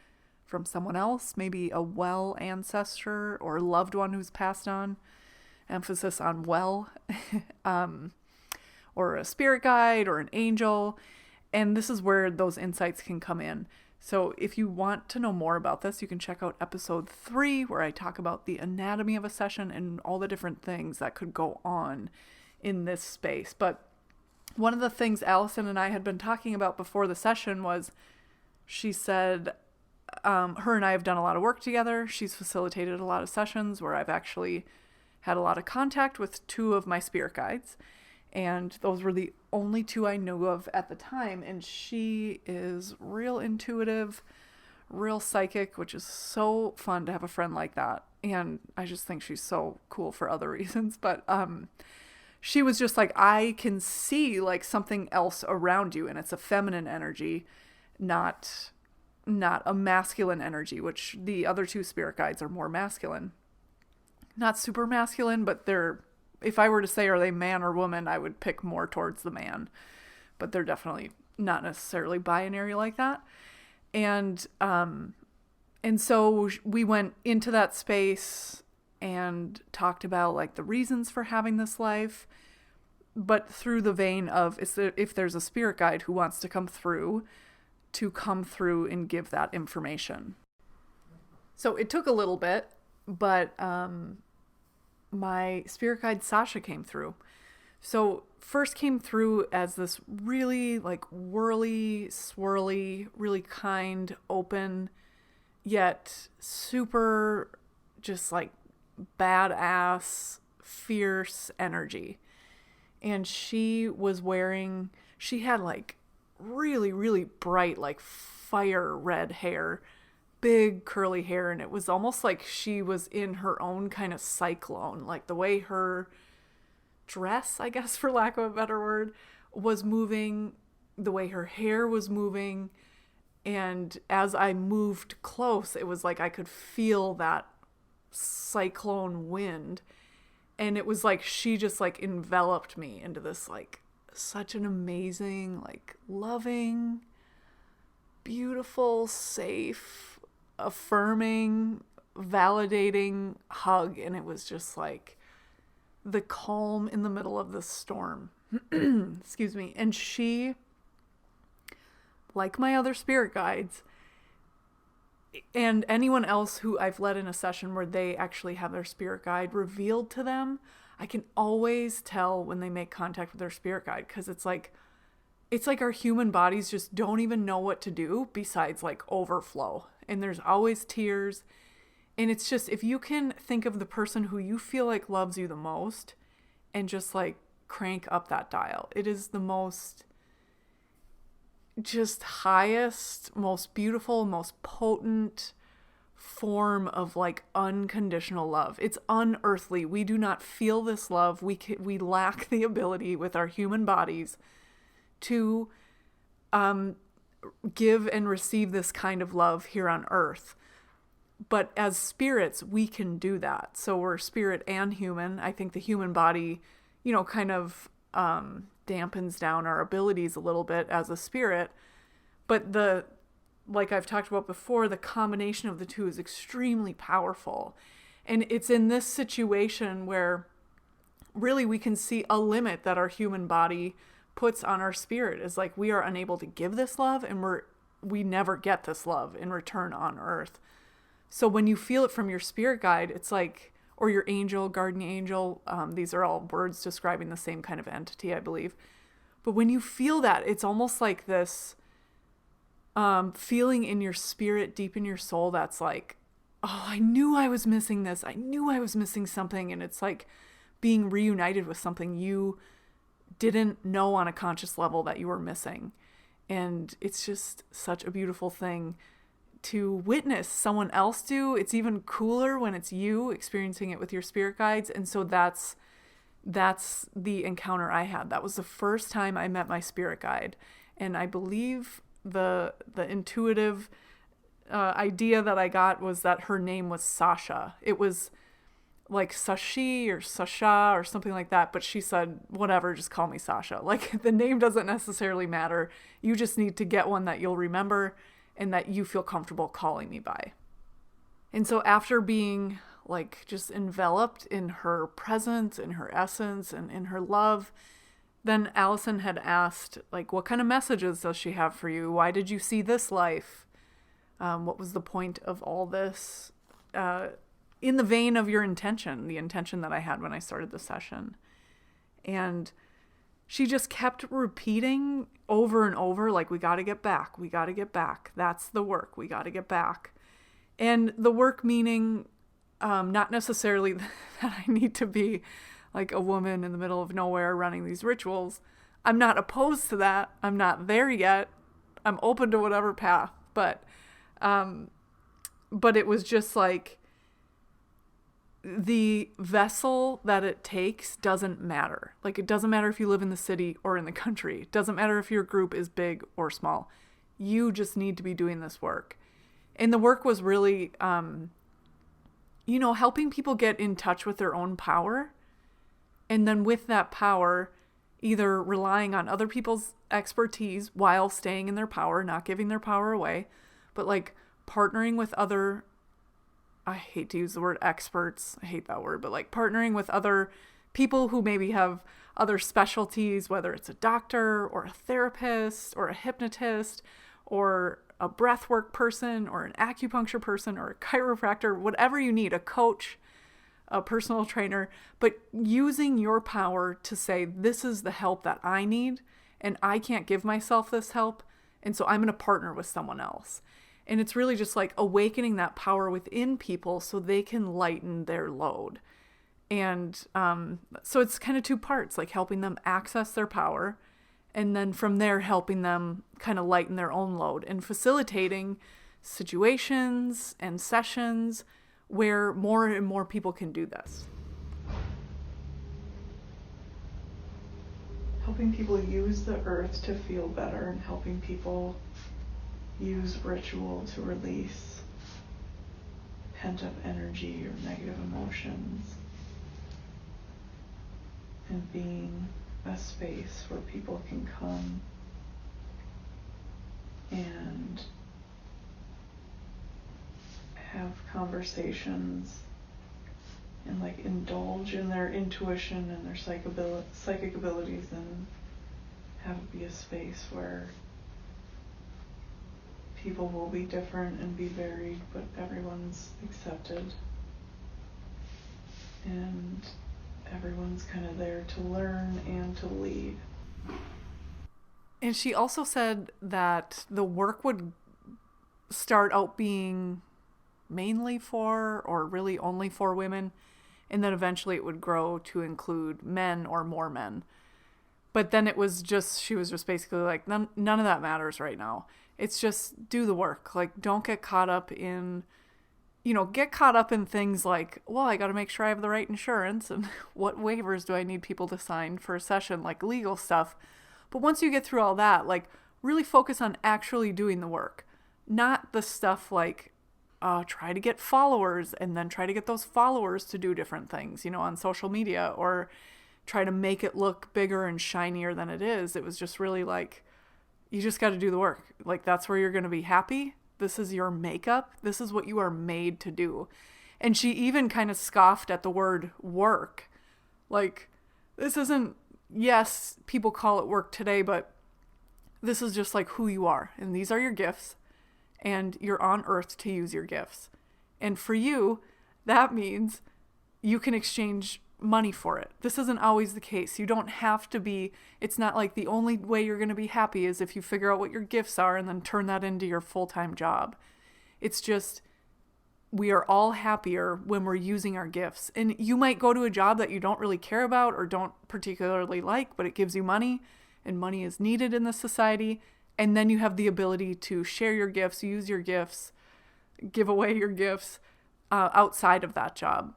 from someone else, maybe a well ancestor or a loved one who's passed on. Emphasis on well, or a spirit guide or an angel. And this is where those insights can come in. So if you want to know more about this, you can check out episode 3, where I talk about the anatomy of a session and all the different things that could go on in this space. But one of the things Allison and I had been talking about before the session was, she said, her and I have done a lot of work together. She's facilitated a lot of sessions where I've actually had a lot of contact with 2 of my spirit guides. And those were the only 2 I knew of at the time. And she is real intuitive, real psychic, which is so fun to have a friend like that. And I just think she's so cool for other reasons. But she was just like, I can see like something else around you, and it's a feminine energy, not a masculine energy, which the other 2 spirit guides are more masculine. Not super masculine, but they're, if I were to say, are they man or woman, I would pick more towards the man, but they're definitely not necessarily binary like that. And so we went into that space and talked about like the reasons for having this life, but through the vein of, if there's a spirit guide who wants to come through and give that information. So it took a little bit, but my spirit guide Sasha came through. So first came through as this really like whirly, swirly, really kind, open, yet super just like badass, fierce energy. And she had like really, really bright, like fire red hair, big curly hair, and it was almost like she was in her own kind of cyclone, like the way her dress, I guess for lack of a better word, was moving, the way her hair was moving. And as I moved close, it was like I could feel that cyclone wind, and it was like she just like enveloped me into this like such an amazing, like loving, beautiful, safe, affirming, validating hug. And it was just like the calm in the middle of the storm. Excuse me. And she, like my other spirit guides and anyone else who I've led in a session where they actually have their spirit guide revealed to them, I can always tell when they make contact with their spirit guide, because it's like our human bodies just don't even know what to do besides like overflow. And there's always tears. And it's just, if you can think of the person who you feel like loves you the most and just like crank up that dial, it is the most just highest, most beautiful, most potent form of like unconditional love. It's unearthly. We do not feel this love. We lack the ability with our human bodies to give and receive this kind of love here on earth. But as spirits, we can do that. So we're spirit and human. I think the human body, kind of dampens down our abilities a little bit as a spirit. But like I've talked about before, the combination of the two is extremely powerful. And it's in this situation where really we can see a limit that our human body puts on our spirit, is like we are unable to give this love, and we never get this love in return on earth. So when you feel it from your spirit guide, it's like, or your angel, guardian angel, these are all words describing the same kind of entity, I believe. But when you feel that, it's almost like this feeling in your spirit, deep in your soul, that's like, oh, I knew I was missing this. I knew I was missing something. And it's like being reunited with something you didn't know on a conscious level that you were missing. And it's just such a beautiful thing to witness someone else do. It's even cooler when it's you experiencing it with your spirit guides. And so that's the encounter I had. That was the first time I met my spirit guide. And I believe the intuitive idea that I got was that her name was Sasha. It was like Sashi or Sasha or something like that, but she said, whatever, just call me Sasha. Like, the name doesn't necessarily matter. You just need to get one that you'll remember and that you feel comfortable calling me by. And so after being like just enveloped in her presence, in her essence, and in her love, then Allison had asked, like, what kind of messages does she have for you? Why did you see this life? What was the point of all this? In the vein of your intention, the intention that I had when I started the session. And she just kept repeating over and over, like, we got to get back. We got to get back. That's the work. We got to get back. And the work meaning not necessarily that I need to be like a woman in the middle of nowhere running these rituals. I'm not opposed to that. I'm not there yet. I'm open to whatever path. But it was just like, the vessel that it takes doesn't matter. Like, it doesn't matter if you live in the city or in the country. It doesn't matter if your group is big or small. You just need to be doing this work. And the work was really, helping people get in touch with their own power. And then with that power, either relying on other people's expertise while staying in their power, not giving their power away, but like partnering with other, I hate to use the word experts. I hate that word, but like partnering with other people who maybe have other specialties, whether it's a doctor or a therapist or a hypnotist or a breathwork person or an acupuncture person or a chiropractor, whatever you need, a coach, a personal trainer, but using your power to say, this is the help that I need and I can't give myself this help. And so I'm going to partner with someone else. And it's really just like awakening that power within people so they can lighten their load. And so it's kind of two parts, like helping them access their power, and then from there helping them kind of lighten their own load and facilitating situations and sessions where more and more people can do this. Helping people use the earth to feel better and helping people use ritual to release pent-up energy or negative emotions, and being a space where people can come and have conversations and like indulge in their intuition and their psychic abilities, and have it be a space where people will be different and be varied, but everyone's accepted. And everyone's kind of there to learn and to lead. And she also said that the work would start out being mainly for, or really only for, women, and then eventually it would grow to include men or more men. But then it was just, she was just basically like, none of that matters right now. It's just do the work. Like, don't get caught up in, get caught up in things like, well, I got to make sure I have the right insurance and what waivers do I need people to sign for a session, like legal stuff. But once you get through all that, like, really focus on actually doing the work, not the stuff like, try to get followers and then try to get those followers to do different things, on social media, or try to make it look bigger and shinier than it is. It was just really like, you just got to do the work. Like, that's where you're going to be happy. This is your makeup. This is what you are made to do. And she even kind of scoffed at the word work. Like, this isn't, yes, people call it work today, but this is just like who you are. And these are your gifts. And you're on earth to use your gifts. And for you, that means you can exchange money for it. This isn't always the case. You don't have to be, it's not like the only way you're going to be happy is if you figure out what your gifts are and then turn that into your full-time job. It's just, we are all happier when we're using our gifts. And you might go to a job that you don't really care about or don't particularly like, but it gives you money, and money is needed in this society. And then you have the ability to share your gifts, use your gifts, give away your gifts outside of that job.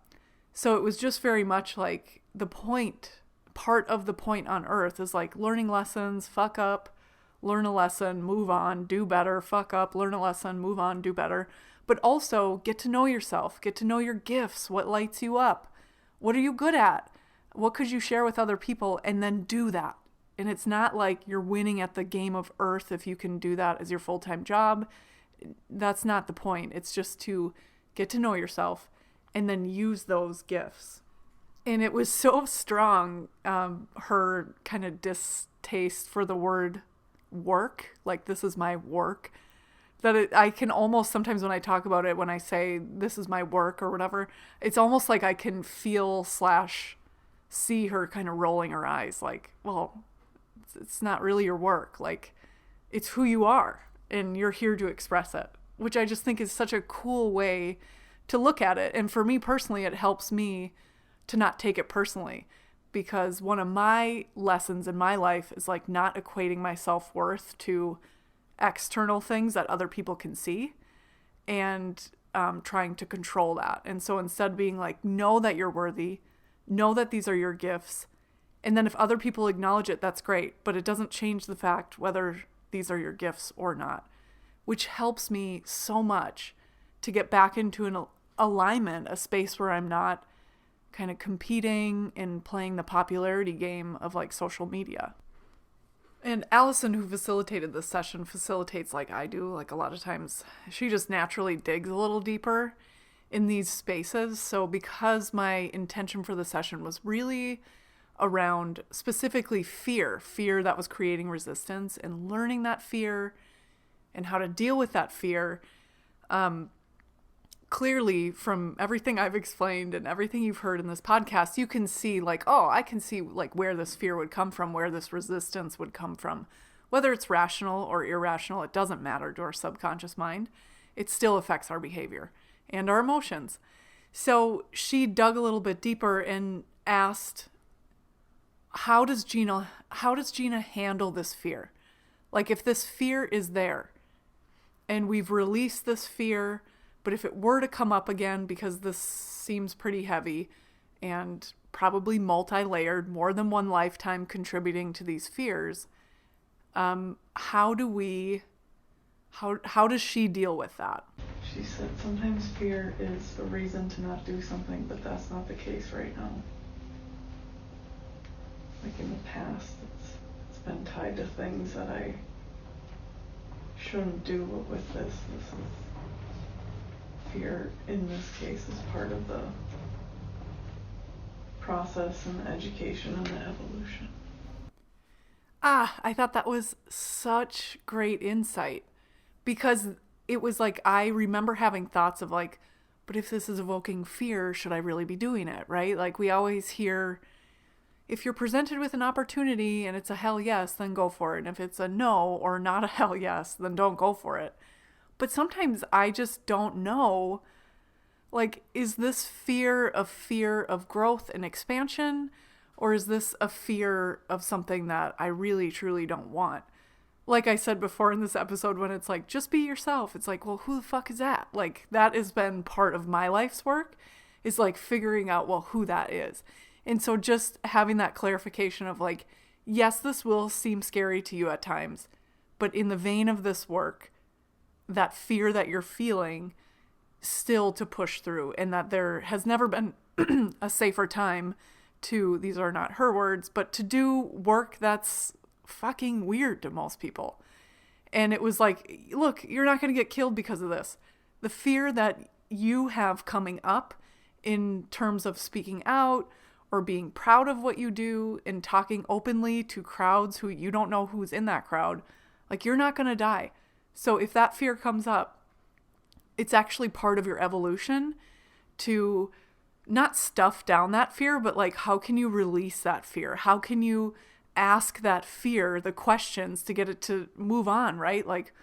So it was just very much like part of the point on earth is like learning lessons, fuck up, learn a lesson, move on, do better, fuck up, learn a lesson, move on, do better. But also get to know yourself, get to know your gifts, what lights you up, what are you good at, what could you share with other people, and then do that. And it's not like you're winning at the game of earth if you can do that as your full-time job. That's not the point. It's just to get to know yourself and then use those gifts. And it was so strong, her kind of distaste for the word work, like this is my work, that I can almost sometimes when I talk about it, when I say this is my work or whatever, it's almost like I can feel / see her kind of rolling her eyes like, well, it's not really your work. Like, it's who you are and you're here to express it, which I just think is such a cool way to look at it. And for me personally, it helps me to not take it personally, because one of my lessons in my life is like not equating my self-worth to external things that other people can see, and trying to control that. And so instead being like, know that you're worthy, know that these are your gifts. And then if other people acknowledge it, that's great. But it doesn't change the fact whether these are your gifts or not, which helps me so much to get back into an alignment, a space where I'm not kind of competing and playing the popularity game of like social media. And Allison, who facilitated this session, facilitates like I do. Like a lot of times she just naturally digs a little deeper in these spaces. So because my intention for the session was really around specifically fear that was creating resistance, and learning that fear and how to deal with that fear, clearly from everything I've explained and everything you've heard in this podcast, you can see like, oh, I can see like where this fear would come from, where this resistance would come from. Whether it's rational or irrational, it doesn't matter to our subconscious mind. It still affects our behavior and our emotions. So she dug a little bit deeper and asked, how does Gina handle this fear? Like if this fear is there and we've released this fear, but if it were to come up again, because this seems pretty heavy and probably multi-layered, more than one lifetime contributing to these fears, how does she deal with that? She said sometimes fear is a reason to not do something, but that's not the case right now. Like in the past, it's been tied to things that I shouldn't do, but with this is fear in this case is part of the process and the education and the evolution. I thought that was such great insight, because it was like, I remember having thoughts of like, but if this is evoking fear, should I really be doing it, right? Like we always hear, if you're presented with an opportunity and it's a hell yes, then go for it. And if it's a no or not a hell yes, then don't go for it. But sometimes I just don't know, like, is this fear of growth and expansion? Or is this a fear of something that I really, truly don't want? Like I said before in this episode, when it's like, just be yourself. It's like, well, who the fuck is that? Like, that has been part of my life's work, is like figuring out, well, who that is. And so just having that clarification of like, yes, this will seem scary to you at times, but in the vein of this work, that fear that you're feeling, still to push through, and that there has never been a safer time to, these are not her words, but to do work that's fucking weird to most people. And it was like, look, you're not going to get killed because of this. The fear that you have coming up in terms of speaking out or being proud of what you do and talking openly to crowds who you don't know who's in that crowd, like, you're not going to die. So if that fear comes up, it's actually part of your evolution to not stuff down that fear, but like, how can you release that fear? How can you ask that fear the questions to get it to move on, right? Like,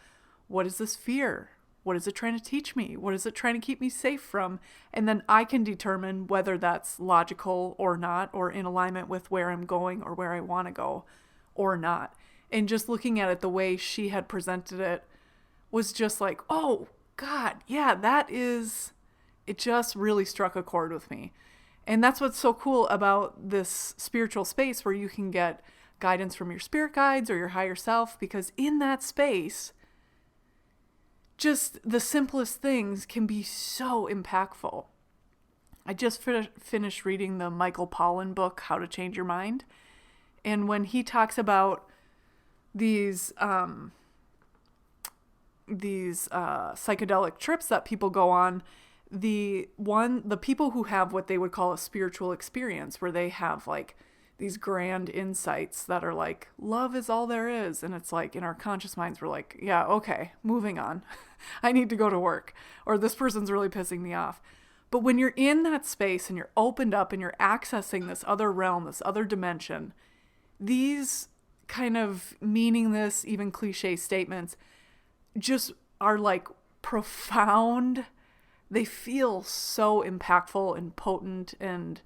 what is this fear? what is it trying to teach me? What is it trying to keep me safe from? And then I can determine whether that's logical or not, or in alignment with where I'm going or where I want to go or not. And just looking at it the way she had presented it was just like, oh God, yeah, it just really struck a chord with me. And that's what's so cool about this spiritual space, where you can get guidance from your spirit guides or your higher self, because in that space, just the simplest things can be so impactful. I just finished reading the Michael Pollan book, How to Change Your Mind. And when he talks about these psychedelic trips that people go on, the people who have what they would call a spiritual experience, where they have like these grand insights that are like, love is all there is. And it's like in our conscious minds, we're like, yeah, okay, moving on. I need to go to work, or this person's really pissing me off. But when you're in that space and you're opened up and you're accessing this other realm, this other dimension, these kind of meaningless, even cliche statements just are like profound. They feel so impactful and potent and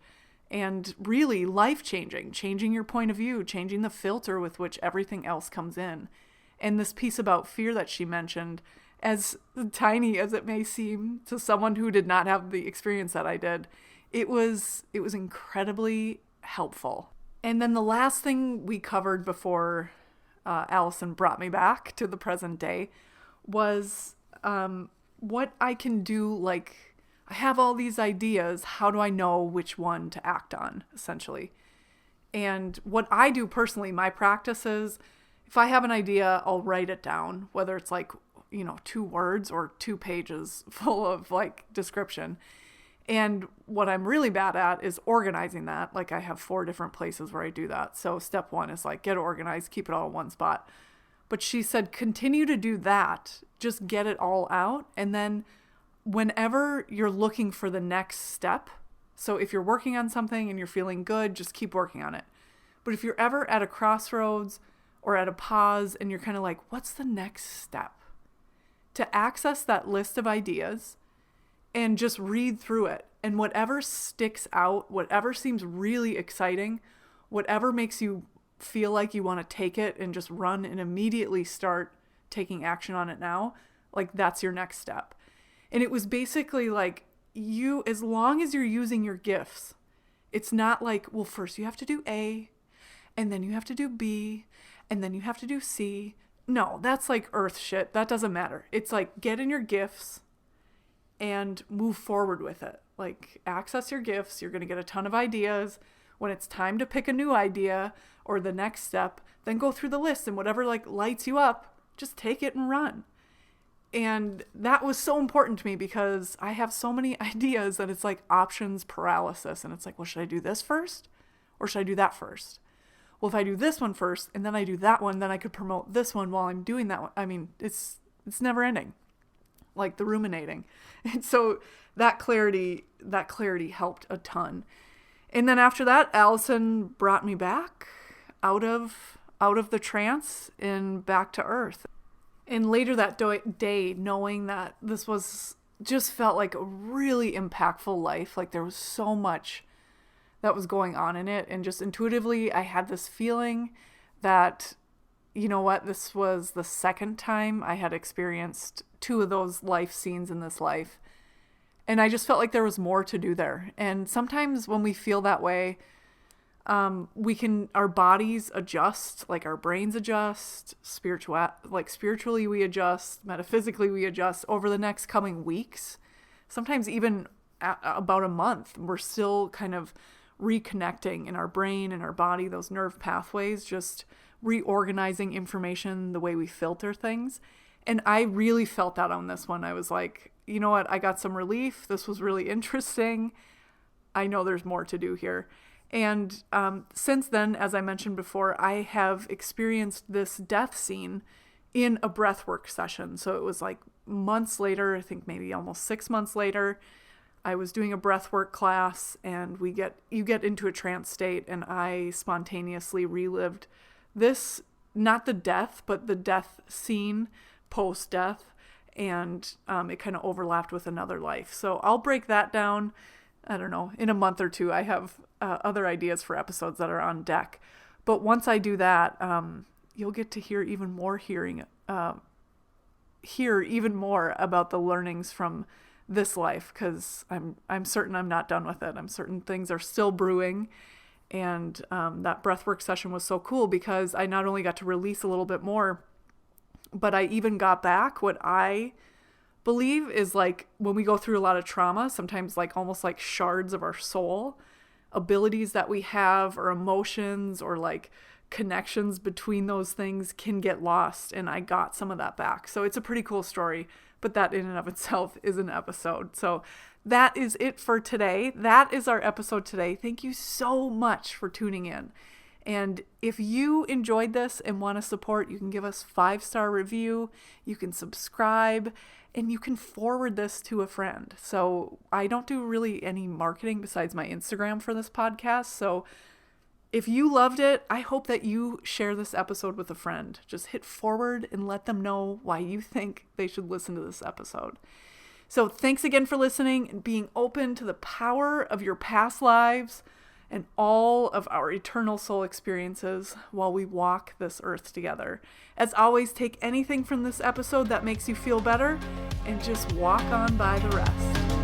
really life-changing, changing your point of view, changing the filter with which everything else comes in. And this piece about fear that she mentioned, as tiny as it may seem to someone who did not have the experience that I did, it was incredibly helpful. And then the last thing we covered before Allison brought me back to the present day was what I can do. Like, I have all these ideas. How do I know which one to act on, essentially? And what I do personally, my practice is, if I have an idea, I'll write it down, whether it's like, 2 words or 2 pages full of like description. And what I'm really bad at is organizing that. Like, I have 4 different places where I do that. So step 1 is like, get organized, keep it all in one spot. But she said, continue to do that. Just get it all out. And then whenever you're looking for the next step, so if you're working on something and you're feeling good, just keep working on it. But if you're ever at a crossroads or at a pause and you're kind of like, what's the next step? To access that list of ideas and just read through it. And whatever sticks out, whatever seems really exciting, whatever makes you feel like you want to take it and just run and immediately start taking action on it now, like that's your next step. And it was basically like, as long as you're using your gifts, it's not like, well, first you have to do A, and then you have to do B, and then you have to do C. No, that's like earth shit. That doesn't matter. It's like, get in your gifts and move forward with it. Like, access your gifts. You're going to get a ton of ideas. When it's time to pick a new idea or the next step, then go through the list, and whatever like lights you up, just take it and run. And that was so important to me, because I have so many ideas that it's like options paralysis. And it's like, well, should I do this first or should I do that first? Well, if I do this one first and then I do that one, then I could promote this one while I'm doing that one. I mean, it's never ending, like the ruminating. And so that clarity helped a ton. And then after that, Allison brought me back out of the trance and back to earth. And later that day, knowing that this was just felt like a really impactful life, like there was so much that was going on in it. And just intuitively, I had this feeling that, you know what, this was the second time I had experienced 2 of those life scenes in this life. And I just felt like there was more to do there. And sometimes when we feel that way, our bodies adjust, like our brains adjust, spiritually we adjust, metaphysically we adjust over the next coming weeks. Sometimes even about a month, we're still kind of reconnecting in our brain and our body, those nerve pathways, just reorganizing information, the way we filter things. And I really felt that on this one. I was like, you know what? I got some relief. This was really interesting. I know there's more to do here. And since then, as I mentioned before, I have experienced this death scene in a breathwork session. So it was like months later, I think maybe almost 6 months later, I was doing a breathwork class, and you get into a trance state, and I spontaneously relived this, not the death, but the death scene post-death. and it kind of overlapped with another life. So I'll break that down, I don't know, in a month or two. I have other ideas for episodes that are on deck. But once I do that, you'll get to hear even more hear even more about the learnings from this life, because I'm certain I'm not done with it. I'm certain things are still brewing. And that breathwork session was so cool because I not only got to release a little bit more, but I even got back what I believe is like when we go through a lot of trauma, sometimes like almost like shards of our soul, abilities that we have or emotions or like connections between those things can get lost. And I got some of that back. So it's a pretty cool story, but that in and of itself is an episode. So that is it for today. That is our episode today. Thank you so much for tuning in. And if you enjoyed this and want to support, you can give us 5-star review, you can subscribe, and you can forward this to a friend. So I don't do really any marketing besides my Instagram for this podcast. So if you loved it, I hope that you share this episode with a friend. Just hit forward and let them know why you think they should listen to this episode. So thanks again for listening and being open to the power of your past lives and all of our eternal soul experiences while we walk this earth together. As always, take anything from this episode that makes you feel better and just walk on by the rest.